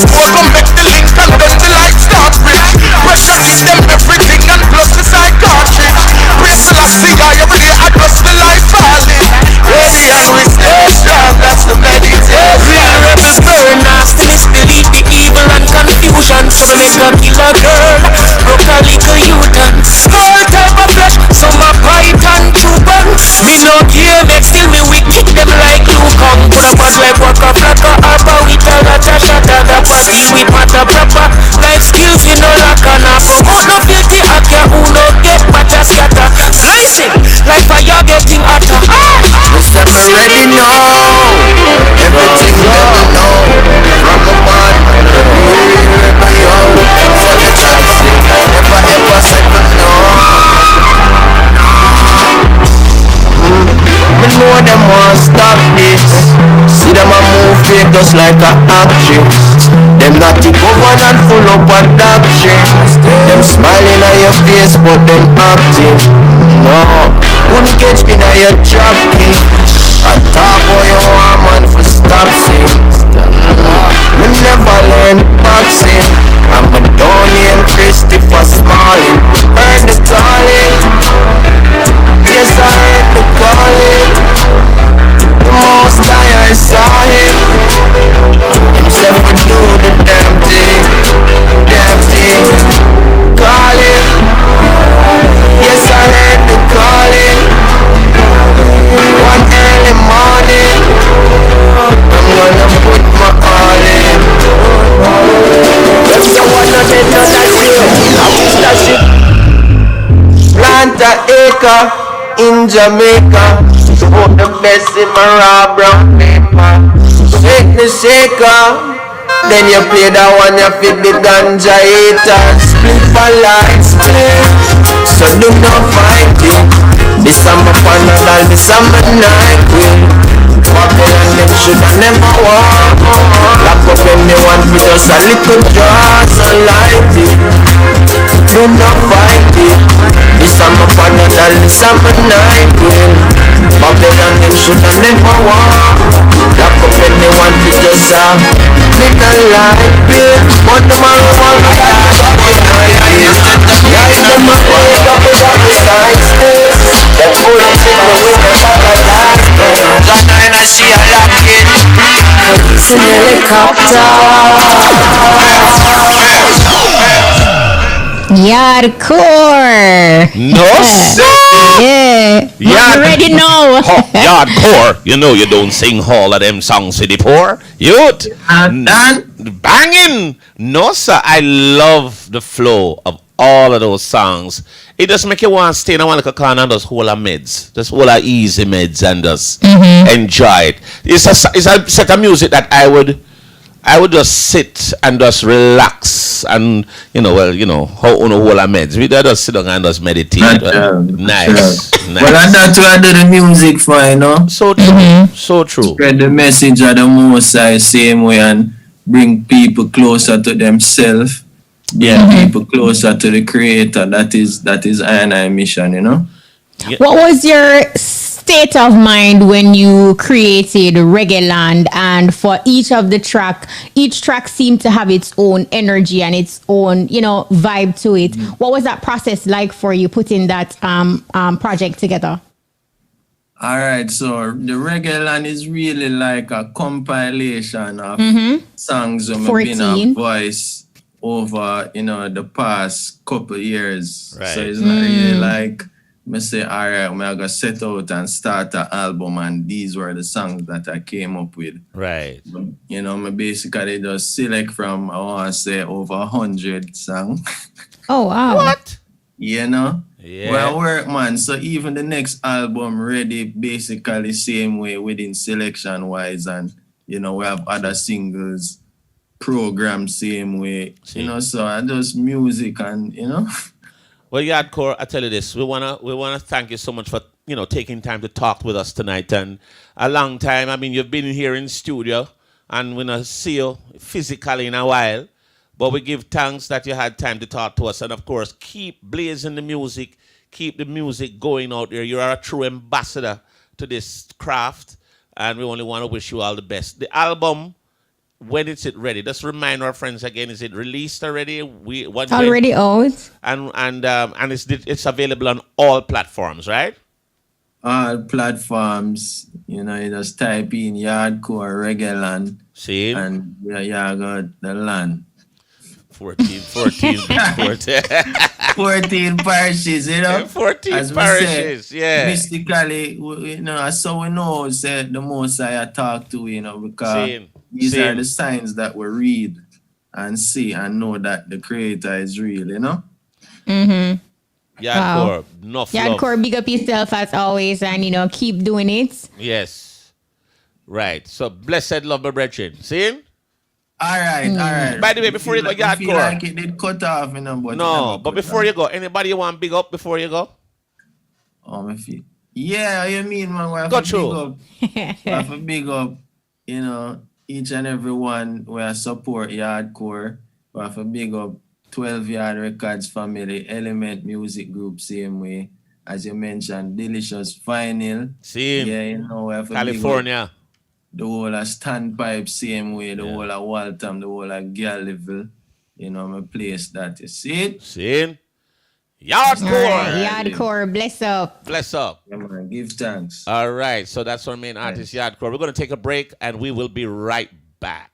Yardcore come make the link and then the light start rich. Pressure give them everything and plus the side cartridge. Praise the last thing I every day adjust the life falling. Ready and we stay strong, that's the meditation. Real rebels burn, nasty misbelief, the evil and confusion. Some make a killer girl, broke a little U-turn. Small type of flesh, some a python chuban. Me no care, make still me we kick them like Luke. Put a bad like waka flaka, arpa with a racha shata. The party with matter proper, life skills we no lack and a promote no filthy actor who no get matter scatter. Slicing, like fire getting hotter. Mr. Already know everything that we know from a man. Remember yo, so the choice never ever said no. Me know them want stop this. See them a move fake just like a actress. Them not the covered and full up on doctrines. Them smiling at your face but them acting. No, wouldn't catch me now your job key. I talk about your woman for stop sing. Me never learn boxing. I'm a Donnie and Christopher Smalling. Heard the calling. Yes, I heard the calling. The most I saw him. Himself would do the damn thing. Damn thing. Calling. Yes, I heard the calling. One early morning, I'm gonna put my all in. If someone not dead, not that real. I wish that shit. Plant a acre in Jamaica. Put the best in my raw brown paper. Shake the shaker. Then you play that one, you fit the ganja eater. Split for light, split. So do not fight it. This summer panadol, this summer night will. Babylon them shoulda never walk. Lock up anyone with just a little jars and light it. Do not fight it. This summer panadol, this summer night will. Babylon them shoulda never walk. Lock up anyone with just a little light bill. But tomorrow one guy them a wake up with a precise still. Them bullets in the winter paradise. Ghana and I see a locket. It's an helicopter. Yardcore. No, Yeah. You already know. Yardcore. You know you don't sing all of them songs to the poor. Youth. Banging. No, sir. I love the flow of all of those songs. It just make you want to stay in one little corner and just hold a meds. Just hold a easy meds and just enjoy it. It's a set of music that I would just sit and just relax and how on hold a meds. We just sit down and just meditate. Nice. Well, and that's what I do the music for, you know. So true. So true. Spread the message of the Most High same way and bring people closer to themselves. Yeah, people closer to the Creator. That is I and I mission, you know. Yeah. What was your state of mind when you created Reggae Land? And for each track seemed to have its own energy and its own, vibe to it. What was that process like for you putting that project together? All right, so the Reggae Land is really like a compilation of songs that have been a voice over, the past couple years. Right. So it's not really like me say, all right, I'm going to set out and start an album and these were the songs that I came up with. Right. Me basically just select from, I want to say, over 100 songs. Oh, wow. What? Yeah. Well, work, man. So even the next album ready basically same way within selection wise, and we have other singles programmed same way. So I just music and Well, Yardcore, I tell you this, we wanna thank you so much for taking time to talk with us tonight, and a long time. I mean, you've been here in studio, and we're gonna see you physically in a while. But we give thanks that you had time to talk to us. And of course, keep blazing the music. Keep the music going out there. You are a true ambassador to this craft. And we only want to wish you all the best. The album when is it ready? Just remind our friends again. Is it released already? Already out. And it's available on all platforms, right? All platforms. You know, you just type in Yardcore Reggae Land. See? And you got the land. 14 parishes, you know. 14 as parishes, say, yeah. Mystically, you know, as so we know, say the most I talk to, you know, because these are the signs that we read and see and know that the Creator is real, you know. Yardcore, enough love. Yardcore, big up yourself as always, and you know, keep doing it. Yes, right. So blessed love, my brethren. See. All right. By the way, before you go, Yardcore. I feel like it did cut off, you know, but no. But before you go, anybody you want big up before you go? Oh, my feet. Yeah, you mean, man? We have go through. We have to big up, you know, each and every one where support Yardcore. We have to big up 12 Yard Records family, Element Music Group, same way. As you mentioned, Delicious Vinyl. Same. Yeah, you know, we have to California. Big up the whole of Standpipe, same way. The whole of Waltham, the whole of Gallevel. You know, my place that you see it. See Yardcore. Yardcore, bless up. Bless up. Yeah, man, give thanks. All right, so that's our main artist, Yardcore. We're going to take a break and we will be right back.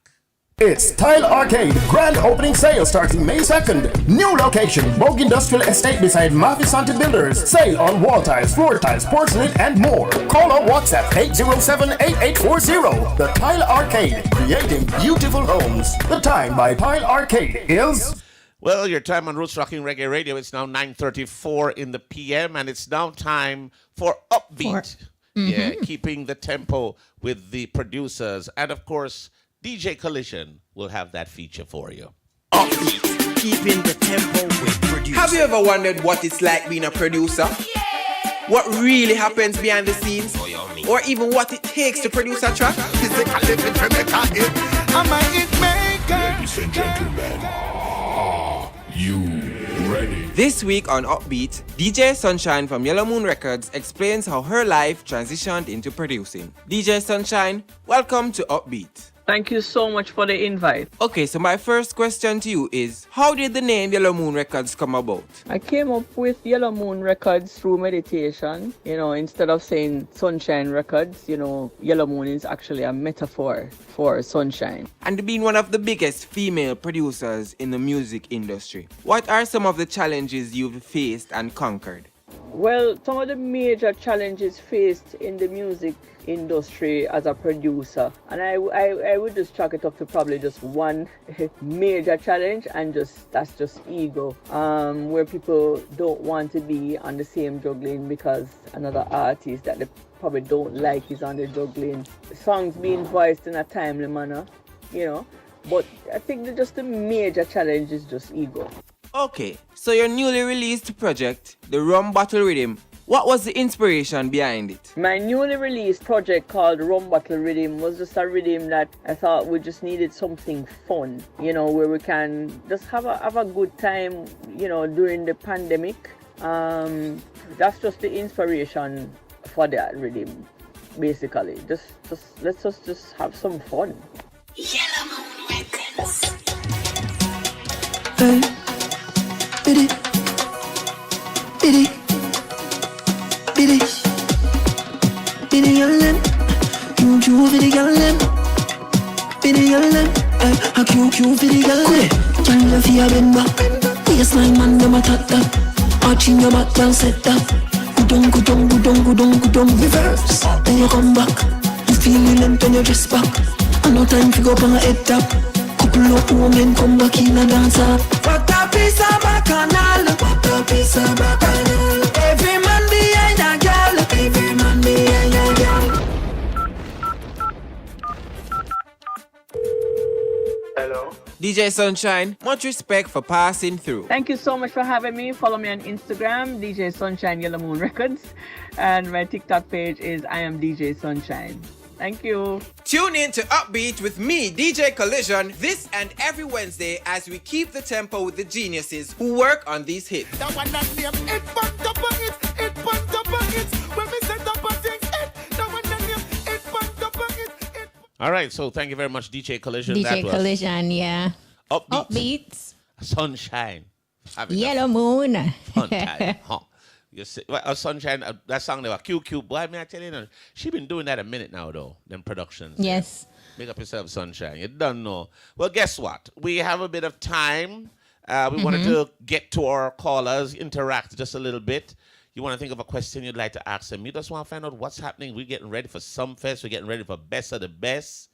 It's Tile Arcade. Grand opening sale starting May 2nd. New location, Bogue Industrial Estate beside Mavisante Builders. Sale on wall tiles, floor tiles, porcelain, and more. Call or WhatsApp 807-8840. The Tile Arcade, creating beautiful homes. The time by Tile Arcade is... Well, your time on Roots Rocking Reggae Radio. It's now 9:34 in the PM, and it's now time for Upbeat. Yeah, keeping the tempo with the producers. And, of course, DJ Collision will have that feature for you. Upbeat, keeping the tempo with producers. Have you ever wondered what it's like being a producer? Yeah. What really happens behind the scenes? Or even what it takes to produce a track? I'm a hit maker. Ladies and gentlemen, are you ready? This week on Upbeat, DJ Sunshine from Yellow Moon Records explains how her life transitioned into producing. DJ Sunshine, welcome to Upbeat. Thank you so much for the invite. Okay, so my first question to you is, how did the name Yellow Moon Records come about? I came up with Yellow Moon Records through meditation. You know, instead of saying Sunshine Records, you know, Yellow Moon is actually a metaphor for sunshine. And being one of the biggest female producers in the music industry, what are some of the challenges you've faced and conquered? Well, some of the major challenges faced in the music industry as a producer, and I would just chalk it up to probably just one major challenge, and that's just ego, where people don't want to be on the same juggling because another artist that they probably don't like is on the juggling. Songs being voiced in a timely manner, you know, but I think that just the major challenge is just ego. Okay, so your newly released project, the Rum Bottle Rhythm, what was the inspiration behind it? My newly released project called Rum Bottle Rhythm was just a rhythm that I thought we just needed something fun, you know, where we can just have a good time, you know, during the pandemic. That's just the inspiration for that rhythm, basically. Let's just have some fun. Yellow Moon Records. Hey, biddy, biddy. Biddy, biddy yallin, you biddy yallin, biddy yallin, I Q biddy yallin. Can you feel bend back? Waistline man dem a tat that, arching your back girl set that. Gudong, reverse. Then you come back, you feel the length on your dress back. And no time to go up on a head tap. Couple of women come back in a dance up. What a piece of bacchanal, what a piece of bacchanal. Every man behind a girl, every man behind a girl. Hello. DJ Sunshine, much respect for passing through. Thank you so much for having me. Follow me on Instagram, DJ Sunshine Yellow Moon Records. And my TikTok page is I am DJ Sunshine. Thank you. Tune in to Upbeat with me, DJ Collision, this and every Wednesday as we keep the tempo with the geniuses who work on these hits. That one that name, it bumped up on it, it bumped up on it. When we set up on things, it, that one that name, it bumped up on it. All right, so thank you very much, DJ Collision. DJ Collision, yeah. Upbeats. Sunshine. Yellow Moon. Fun time. Huh. You see, Sunshine, that song there, QQ. Boy, I tell you, she been doing that a minute now, though, them productions. Yes. Make up yourself, Sunshine. You don't know. Well, guess what? We have a bit of time. We wanted to get to our callers, interact just a little bit. You want to think of a question you'd like to ask them. You just want to find out what's happening. We're getting ready for Sumfest. We're getting ready for Best of the Best.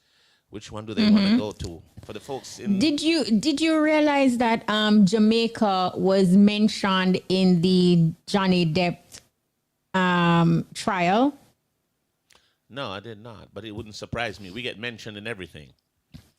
Which one do they want to go to? For the folks in... Did you realize that Jamaica was mentioned in the Johnny Depp trial? No, I did not. But it wouldn't surprise me. We get mentioned in everything.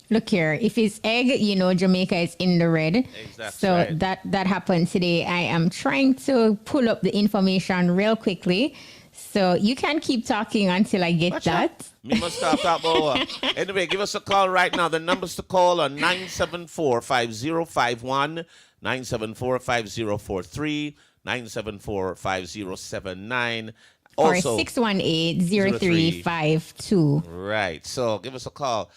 Look here, if it's egg, Jamaica is in the red. Exactly. So right. that happened today. I am trying to pull up the information real quickly. So you can keep talking until I get that. Me must stop that over. Anyway, give us a call right now. The numbers to call are 974-5051, 974-5043, 974-5079. Also, or 618-0352. Right. So give us a call.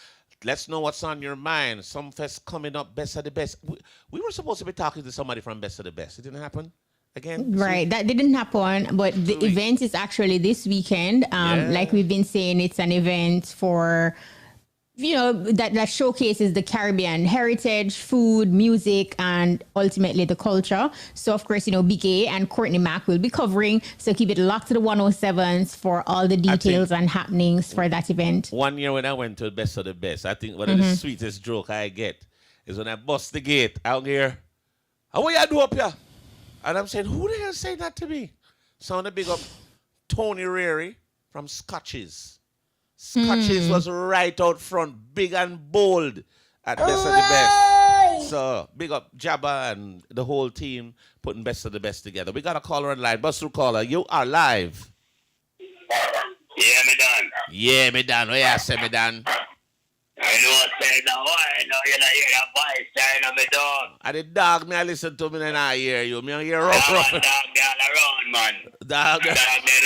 Let's know what's on your mind. Sumfest coming up, Best of the Best. We were supposed to be talking to somebody from Best of the Best. It didn't happen again? Right. That didn't happen. But the event is actually this weekend. Like we've been saying, it's an event for... that showcases the Caribbean heritage, food, music, and ultimately the culture. So, of course, Big A and Courtney Mack will be covering. So keep it locked to the 107s for all the details and happenings for that event. One year when I went to Best of the Best, I think one of the sweetest joke I get is when I bust the gate out here. How what you do up here? And I'm saying, who the hell saying that to me? Sound a big up Tony Reary from Scotches. Scotches was right out front, big and bold at Best of the Best. So big up Jabba and the whole team putting Best of the Best together. We got a caller online. Bust through caller. You are live. Yeah, me done. Yeah, me done. What you say, me done? I know I say that why. No, you don't hear that voice saying me dog. And the dog me I listen to me and I hear you. Me I hear rough. Dog me all around, man. Dog me in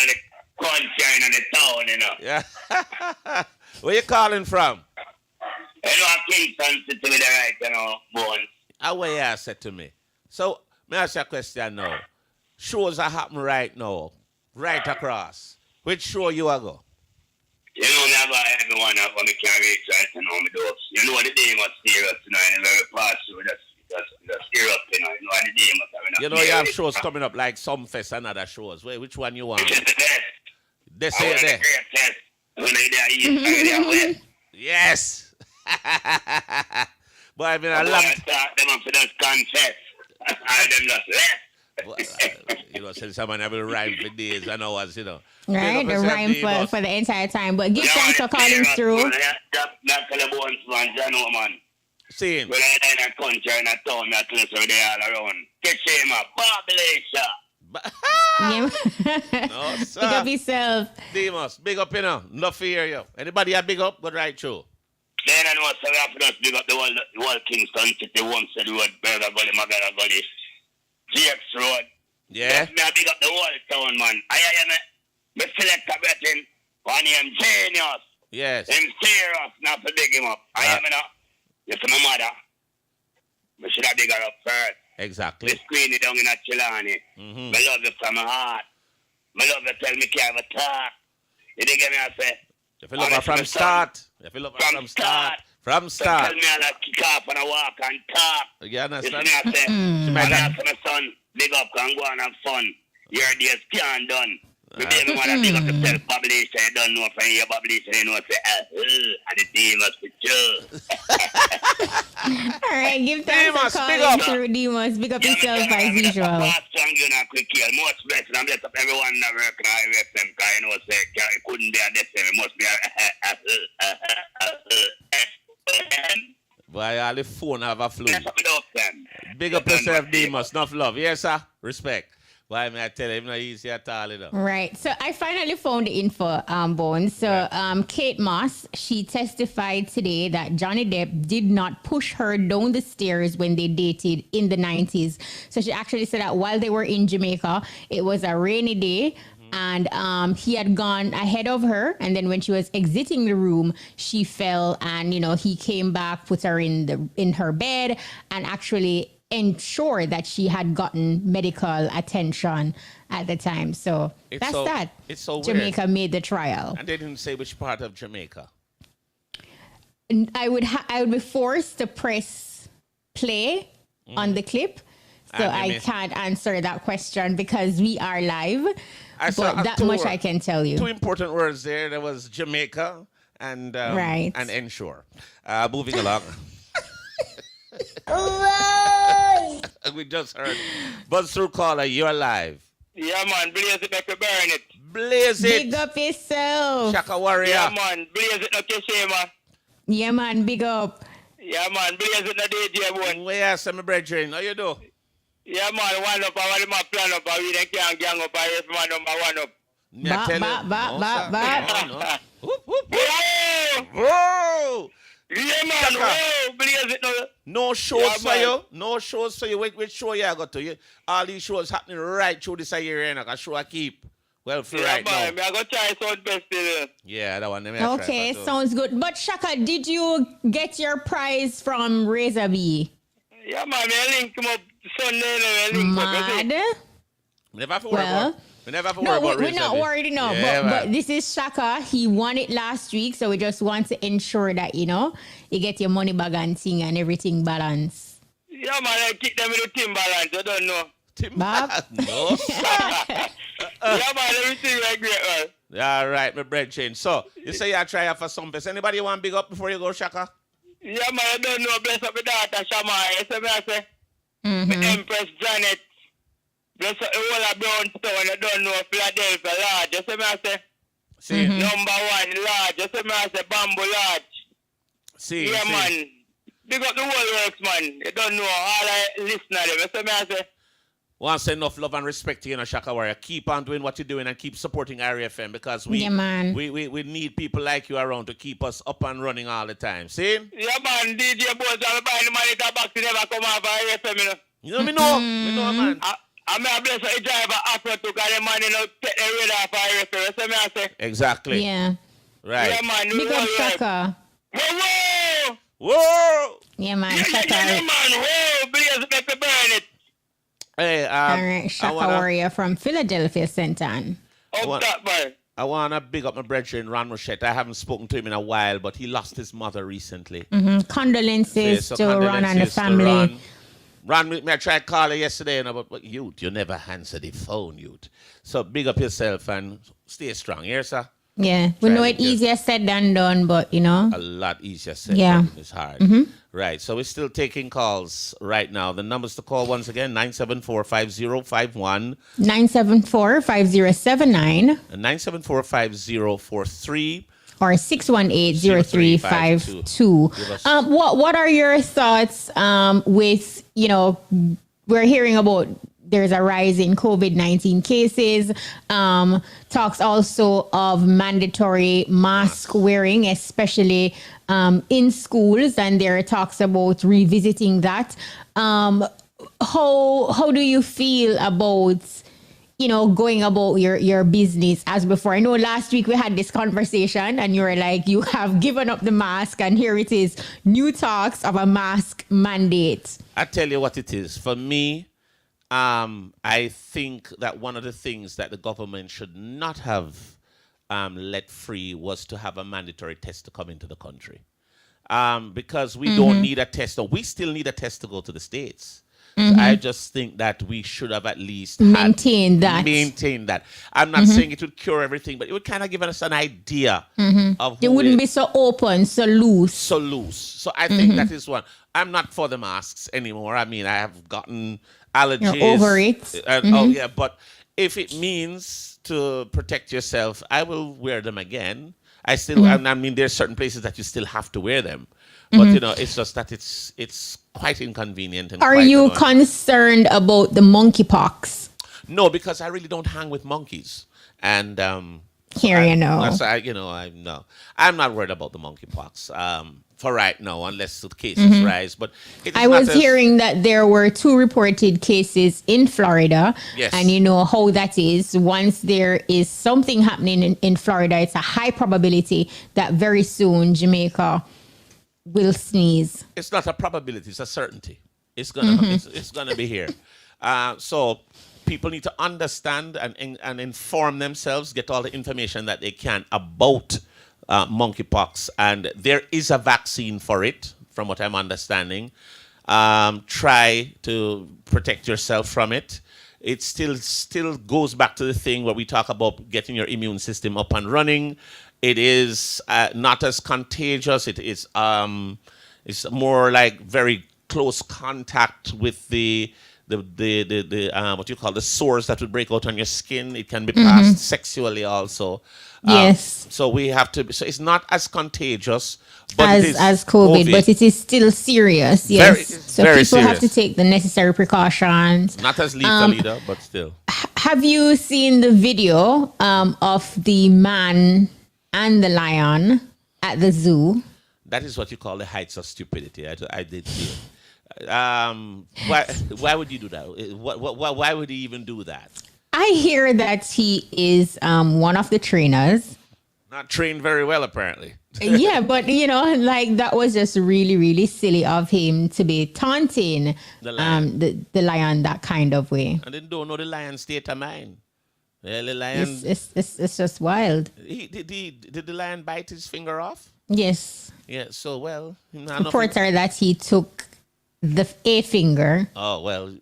the country and in the town, Yeah. Where you calling from? I'm Kingston City with the right, Bones. How where you said to me? So, may I ask you a question now? Shows are happening right now, right across. Which show you are go? Me have everyone up when me can reach right to know me do. The day must serious, and very fast show that's serious, the day must have you have shows coming up like Sumfest and other shows. Which one you want? Which is the best? They say there. Yes. Boy, I've been a long time. Them up for those confess. I them just left. Say someone have a rhyme for days and hours, Right, the rhyme for the entire time. But give thanks for calling through. That's the bones, man. Man. Seeing. When I in a country and a town, that listen they all around. Get him a Babylation. No, sir. Big up yourself. Demas, big up, Love to hear you. Anybody a big up? Go right through. Then I know, so we have to just big up the whole Kingston City, Womstead Road, Burger Gully, Magala Gully, GX Road. Yeah. Me a big up the whole town, man. I am me select a betting on him genius. Yes. Him serious, not to big him up. I am you see my mother. We should have big her up first. Exactly. The screen it down in a Chilani. I love you from my heart. I love you tell me can have a talk. You dig me, I say? If you love her from start. If you love her from start. From start. Tell me I kick off and I walk and talk. You understand? You see me, I say? She might have my son, big up and go and have fun. Your days can't done. Me baby mother big up yourself, Babylation, you don't know from your Babylation, you know, say, and the demons with you. All right, give thanks for calling through Demas. Big up yourself as usual. Fast, strong, you know, quick kill. Much blessing and bless up everyone that work and I rest them, because you know, say, it couldn't be a destiny, it must be a... Boy, all the phone have a flu. Big up yourself, Demas. Enough love. Yes, sir. Respect. Why may I tell you, it's not easy at all, Right. So I finally found the info, Bones. So Kate Moss, she testified today that Johnny Depp did not push her down the stairs when they dated in the 90s. So she actually said that while they were in Jamaica, it was a rainy day. And he had gone ahead of her, and then when she was exiting the room, she fell, and he came back, put her in her bed, and actually ensured that she had gotten medical attention at the time. So that's that. It's so Jamaica weird. made the trial. And they didn't say which part of Jamaica. I would be forced to press play on the clip, so I can't answer that question because we are live. But that much I can tell you. Two important words there. There was Jamaica and right. and ensure. Moving along. We just heard Buzz through caller. You're live. Yeah, man. Blaze it, make you burn it. Blaze it. Big up yourself. Shaka Warrior. Yeah, man. Blaze it, no Kishima. Yeah, man. Big up. Yeah, man. Blaze it, no DJ one. Where are my brethren? How you do? Yeah, man. One up. I want my plan up. I really can't gang up. I rest my number one up. Whoa! Yeah, man. Whoa! Blaze it, no. No shows for you. No shows for you. Which show you got to? All these shows happening right through this year. A show I keep. Well, for right man, now. I'm going to try sound best. Yeah, that one. Okay, sounds good. But Shaka, did you get your prize from Razor B? Yeah, man. I link him up Sunday. Mad? Never have to worry about we're not worried enough. Yeah, but this is Shaka. He won it last week, so we just want to ensure that, you get your money bag and thing and everything balanced. Yeah, man. I keep them in the team balance. I don't know. Bob? No. Yeah, man. Everything like great, man. All right, my brethren. So, you say you try out for some best. Anybody want big up before you go, Shaka? Yeah, man. I don't know. Bless up my daughter, Shama. You see me, I say? My Empress Janet. Bless up the whole of Brownstown. I don't know. Philadelphia, Lodge. You see me, I say? See. Number 1, Lodge. You see me, I say? Bamboo Lodge. See. Yeah, man. Big up the whole works, man. You don't know. All I listen to them. You see me, I say? Want to send enough love and respect to you, Shaka Warrior. Keep on doing what you're doing and keep supporting RFM because we need people like you around to keep us up and running all the time. See? Yeah, man. DJ Boys, I'm buying the money to back to never come off RFM, you know. You know me know. Me know, man. I'm a bless the driver after to because the man, take the radar off RFM. You see me, I say? Exactly. Yeah. Right. Yeah, man. Big up Shaka. Whoa! Whoa! Yeah, man. Shaka. Yeah, man. Whoa! Blaze it, make me burn it. Hey, all right, Shaka Warrior from Philadelphia sent on. I want to big up my brethren, Ron Rochette. I haven't spoken to him in a while, but he lost his mother recently. Condolences to Ron and the family. Ron, I tried to call her yesterday, but you never answer the phone, youth. So big up yourself and stay strong. Here, sir? Yeah, we know it easier said than done, but a lot easier said than it's hard. Right, so we're still taking calls right now. The numbers to call once again, 974-5051. 974-5079. And 974-5043. Or 618-0352. What are your thoughts with, we're hearing about there's a rise in COVID-19 cases. Talks also of mandatory mask wearing, especially in schools, and there are talks about revisiting that. How do you feel about, going about your business as before? I know last week we had this conversation and you were like, you have given up the mask, and here it is, new talks of a mask mandate. I tell you what it is. For me, I think that one of the things that the government should not have let free was to have a mandatory test to come into the country. Because we don't need a test, or we still need a test to go to the States. So I just think that we should have at least maintained that. I'm not saying it would cure everything, but it would kind of give us an idea of it wouldn't be so open, so loose. So I think that is one. I'm not for the masks anymore. I mean, I have gotten allergies. You're over it. Oh yeah, but if it means to protect yourself, I will wear them again. I still, I mean, there's certain places that you still have to wear them, but it's just that it's quite inconvenient. And are you concerned about the monkeypox? No, because I really don't hang with monkeys, and Here, you know. I'm not worried about the monkeypox for right now, unless the cases rise. But I was hearing that there were 2 reported cases in Florida. Yes. And you know how that is. Once there is something happening in Florida, it's a high probability that very soon Jamaica will sneeze. It's not a probability; it's a certainty. It's gonna be here. So people need to understand and inform themselves, get all the information that they can about monkeypox, and there is a vaccine for it, from what I'm understanding. Try to protect yourself from it. It still goes back to the thing where we talk about getting your immune system up and running. It is not as contagious. It is it's more like very close contact with the what you call the sores that would break out on your skin. It can be passed sexually also. Yes. So we have to. So it's not as contagious, but as COVID, but it is still serious. Yes. Very people have to serious. take the necessary precautions. Not as lethal either, but still. Have you seen the video of the man and the lion at the zoo? That is what you call the heights of stupidity. I did see it. Why would you do that? Why would he even do that? I hear that he is one of the trainers. Not trained very well, apparently. Yeah, but like that was just really, really silly of him to be taunting The lion. the lion that kind of way. And they don't know the lion's state of mind. Yeah, the lion. It's just wild. Did the lion bite his finger off? Yes. Yeah. So well, Reports are that he took a finger. Oh well.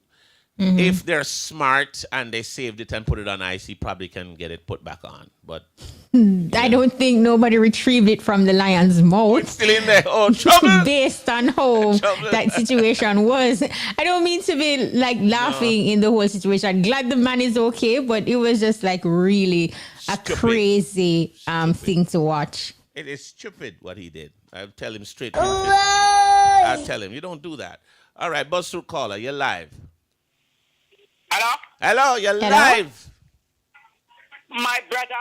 If they're smart and they saved it and put it on ice, he probably can get it put back on. But I don't think nobody retrieved it from the lion's mouth. It's still in there. Oh, trouble! Based on how that situation was. I don't mean to be like laughing in the whole situation. Glad the man is okay, but it was just like really Stupid. a crazy thing to watch. It is stupid what he did. I'll tell him straight. I'll tell him, you don't do that. All right, buzz through caller, you're live. Hello? Hello, you're live. My brother.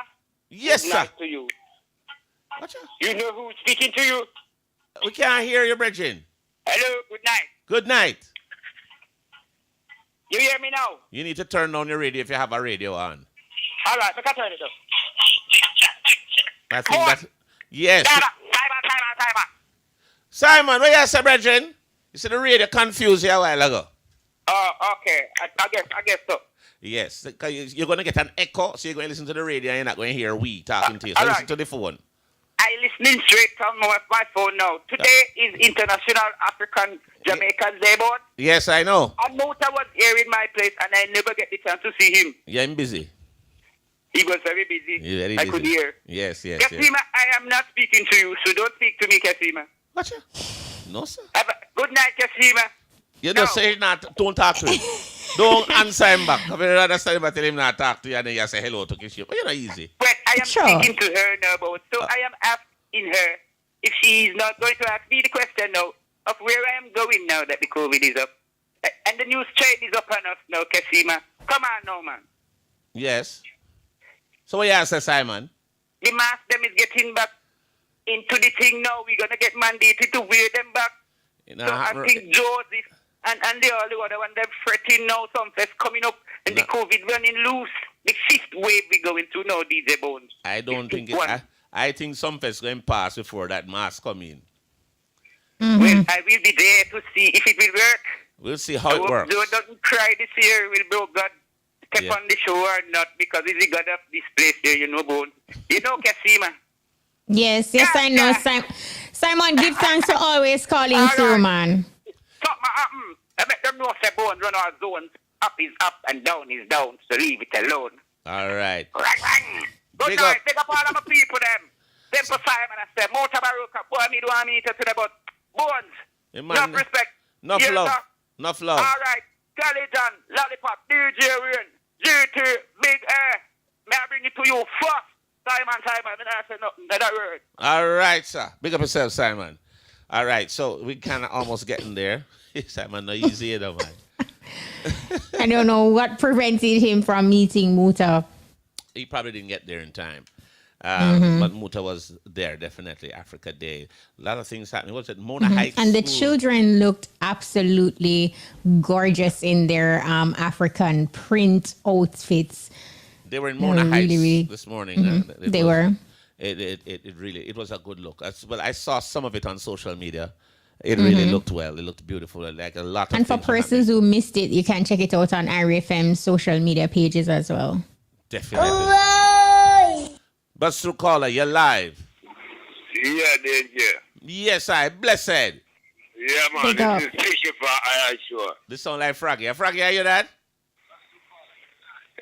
Yes, sir. Nice to you. You know who's speaking to you? We can't hear you, Bridget. Hello, good night. Good night. You hear me now? You need to turn on your radio if you have a radio on. All right, I can turn it up. I think that's... Yes. Simon. Simon, what you say, Bridget? You said the radio confused you a while ago. Oh, okay. I guess so. Yes, because you're going to get an echo, so you're going to listen to the radio and you're not going to hear we talking to you. So all listen right. to the phone. I listening straight from my phone now. Today is International African Jamaican Day Board. Yes, I know. And Mota was here in my place and I never get the chance to see him. Yeah, I'm busy. He was very busy. You're very I busy. could hear. Yes. Kesima, I am not speaking to you, so don't speak to me, Kesima. Gotcha. No, sir. Good night, Kesima. You just say don't talk to him. Don't answer him back. If you rather tell him not talk to you and then you say hello to Kishima. But you're not easy. But I am speaking to her now, so I am asking her if she is not going to ask me the question now of where I am going now that the COVID is up. And the news trade is up on us now, Kesima. Come on now, man. Yes. So what you say, Simon? The mask them is getting back into the thing now. We're going to get mandated to wear them back. So I think Joseph and the other one, they're fretting now. Some fest coming up and the COVID running loose. The fifth wave we going to now, DJ Bones. I don't think it. I think some fest going to pass before that mask come in. Well, I will be there to see if it will work. We'll see how it works. Don't cry this year. Will bro God step on the show or not? Because it's the God of this place here, you know, Bones. You know, Kesima. Yes, I know. Simon, give thanks for always calling through, man. Something happen. I bet them know say Bones run our zones. Up is up and down is down. So leave it alone. All right. Good Big night. up. Take up all of my people, them. Them for Simon, I say, Mota Baruka, boy, me do want me to the but Bones. Enough respect. Enough Yes, love. sir. Enough love. All right. Kelly John, Lollipop, DJ Wayne, GT, Big Air. May I bring it to you first? Simon, I say nothing, that word. All right, sir. Big up yourself, Simon. All right, so we kind of almost getting there. Simon, no easy, though, man. I don't know what prevented him from meeting Muta. He probably didn't get there in time. But Muta was there, definitely. Africa Day. A lot of things happening. What's it? Mona Heights. And the School. children looked absolutely gorgeous in their African print outfits. They were in Mona Heights this morning. They were. It was a good look. Well, I saw some of it on social media. It really looked well. It looked beautiful. Like a lot of And for things were persons who missed it, you can check it out on IRFM's social media pages as well. Definitely. But through caller, you're live. Yeah, DJ. Yes, I blessed. Yeah, man. This is Fishy for I Sure. This sound like Froggy. Froggy, are you that?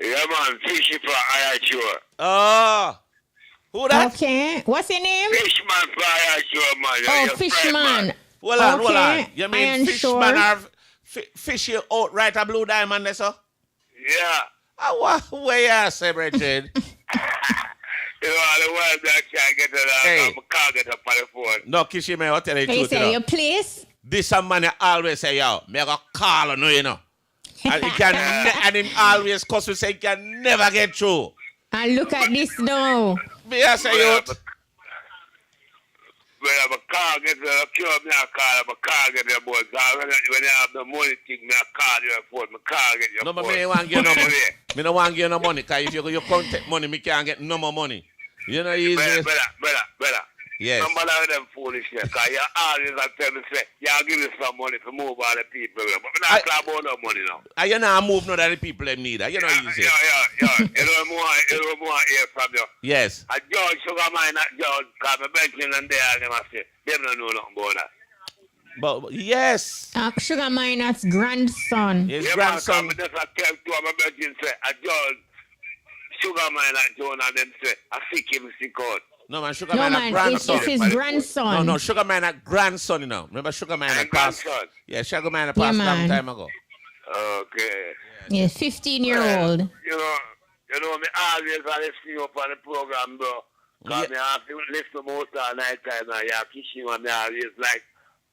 Yeah, man. Fishy for I Sure. Oh. Who that? Okay. What's your name? Fishman for I Sure, man. Oh, Fishman. Hold on, hold on. Okay, You mean I am Fishman sure. or Fishy out right a blue diamond, there, sir? Yeah. Where you say, Bridget? You know, the world that can't get it out. I can't get up on the phone. No, Kishime, I'll tell you the Hey, truth. say your place. This a man always say, yo, me go call on you know. And he can and him always cause we say he can never get through. And look at this now. Me I say you. When I call get the cure, me I call him, I call get your boy. When you have the money thing, me I call your phone, me call get your No, phone. but me ain't want to give no money. Me no want to give no money, because if you can't take money, me can't get no more money. You know, easy. Brother. Yes. Some of them foolishness, because you always tell me, say, you give me some money to move all the people. But we not talk about no money now. You know, I move no that the people them need. You know, easy. Yeah. You don't want to hear from you. Yes. A George Sugar Mine, not George, because I'm benching and there, and I say, they don't know nothing about that. But yes. Sugar Miner's grandson. His Yeah, grandson. man, I tell to my benching, say, a George Sugar Mine, not John, and then say, I sick him, sick out. No, man, Sugar Man grandson. It's his grandson. No, Sugar Man grandson, you know. Remember Sugar Man passed? Yeah, Sugar Man passed a long time ago. Okay. Yeah, 15-year-old. You know, me always listen you up on the program, bro. Because me have to listen most of the night time now. Yeah, kissing and me always like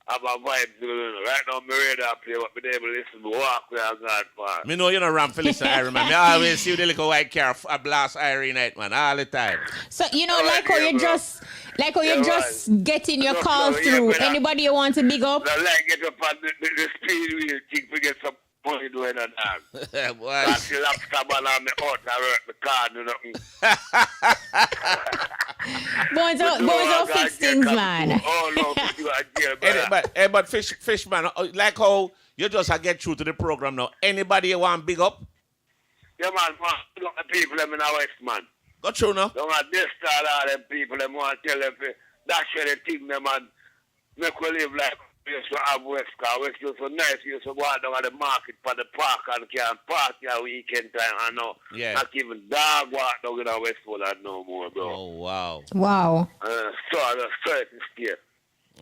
have a vibe. Right now, my radar play what me able to listen to walk where I got for. Me know you know ram for listen, Iron Man. Me always see the little white car a blast Iron night, man, all the time. So you know, like how you just getting your call through. Anybody you want to big up? I like get up on the speed wheel thing to get some money doing that. I feel like someone on the out I work the car, you know. Boys out fix things, man. Oh no, you are dear, but Fishman, like how you just get through to the program now. Anybody you want big up? Yeah, man, look at people them in our West, man. Go through now. Don't have this style all them people, them want to tell them, that's where they think them, man. Make we live like we used to have West, because West used so nice, we used to walk down at the market for the park and can party at weekend time, I know. Yeah. Not even dog walk down in the West for that no more, bro. Oh, wow. Wow. So the certain scare.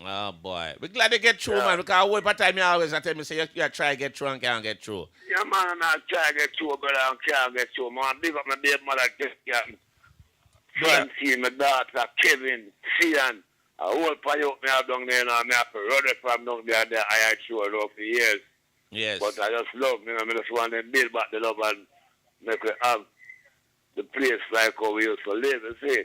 Oh, boy. We're glad to get through, man, because all the time you always tell me, say, you try to get through and can't get through. Yeah, man, I try to get through, brother, and can't get through. Man, big up my baby mother, just Francine, my daughter, Kevin, Sian. A whole pile me have down there now. Me have to run it from down there. I had sure love for years. Yes. But I just love, you know, I just want to build back the love and make it have the place like how we used to live, you see.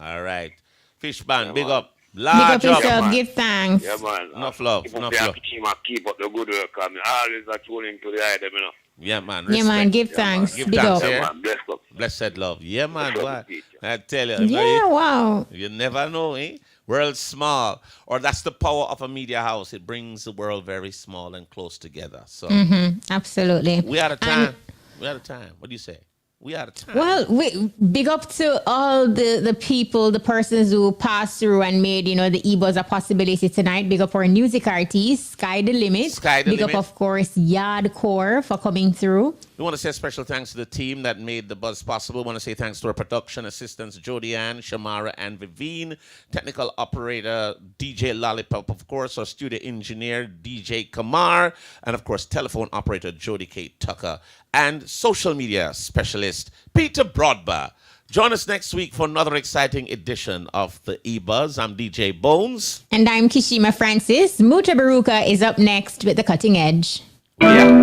All right. Fishman, big up. Big up Large yourself. Give thanks. Yeah, man. Enough love. Keep up the good work. I mean, always are tuning to the item, you know. Yeah, man. Yeah, man. Give thanks. Give Big thanks, up. yeah. Man, bless up. Blessed love. Yeah, man. Boy. I tell you. Yeah, wow. You never know, eh? World small. Or that's the power of a media house. It brings the world very small and close together. So absolutely. we out of time. We out of time. What do you say? We out of time. Well, big up to all the people, the persons who passed through and made, you know, the EBUZZ a possibility tonight. Big up our music artists, Skye the Limit. Big up, of course, Yardcore for coming through. We want to say special thanks to the team that made the buzz possible. We want to say thanks to our production assistants, Jody Ann, Shamara, and Vivine. Technical operator, DJ Lollipop, of course. Our studio engineer, DJ Kamar. And, of course, telephone operator, Jody K. Tucker. And social media specialist, Peter Broadbar. Join us next week for another exciting edition of the EBUZZ. I'm DJ Bones. And I'm Kishima Francis. Muta Baruka is up next with The Cutting Edge. Yeah.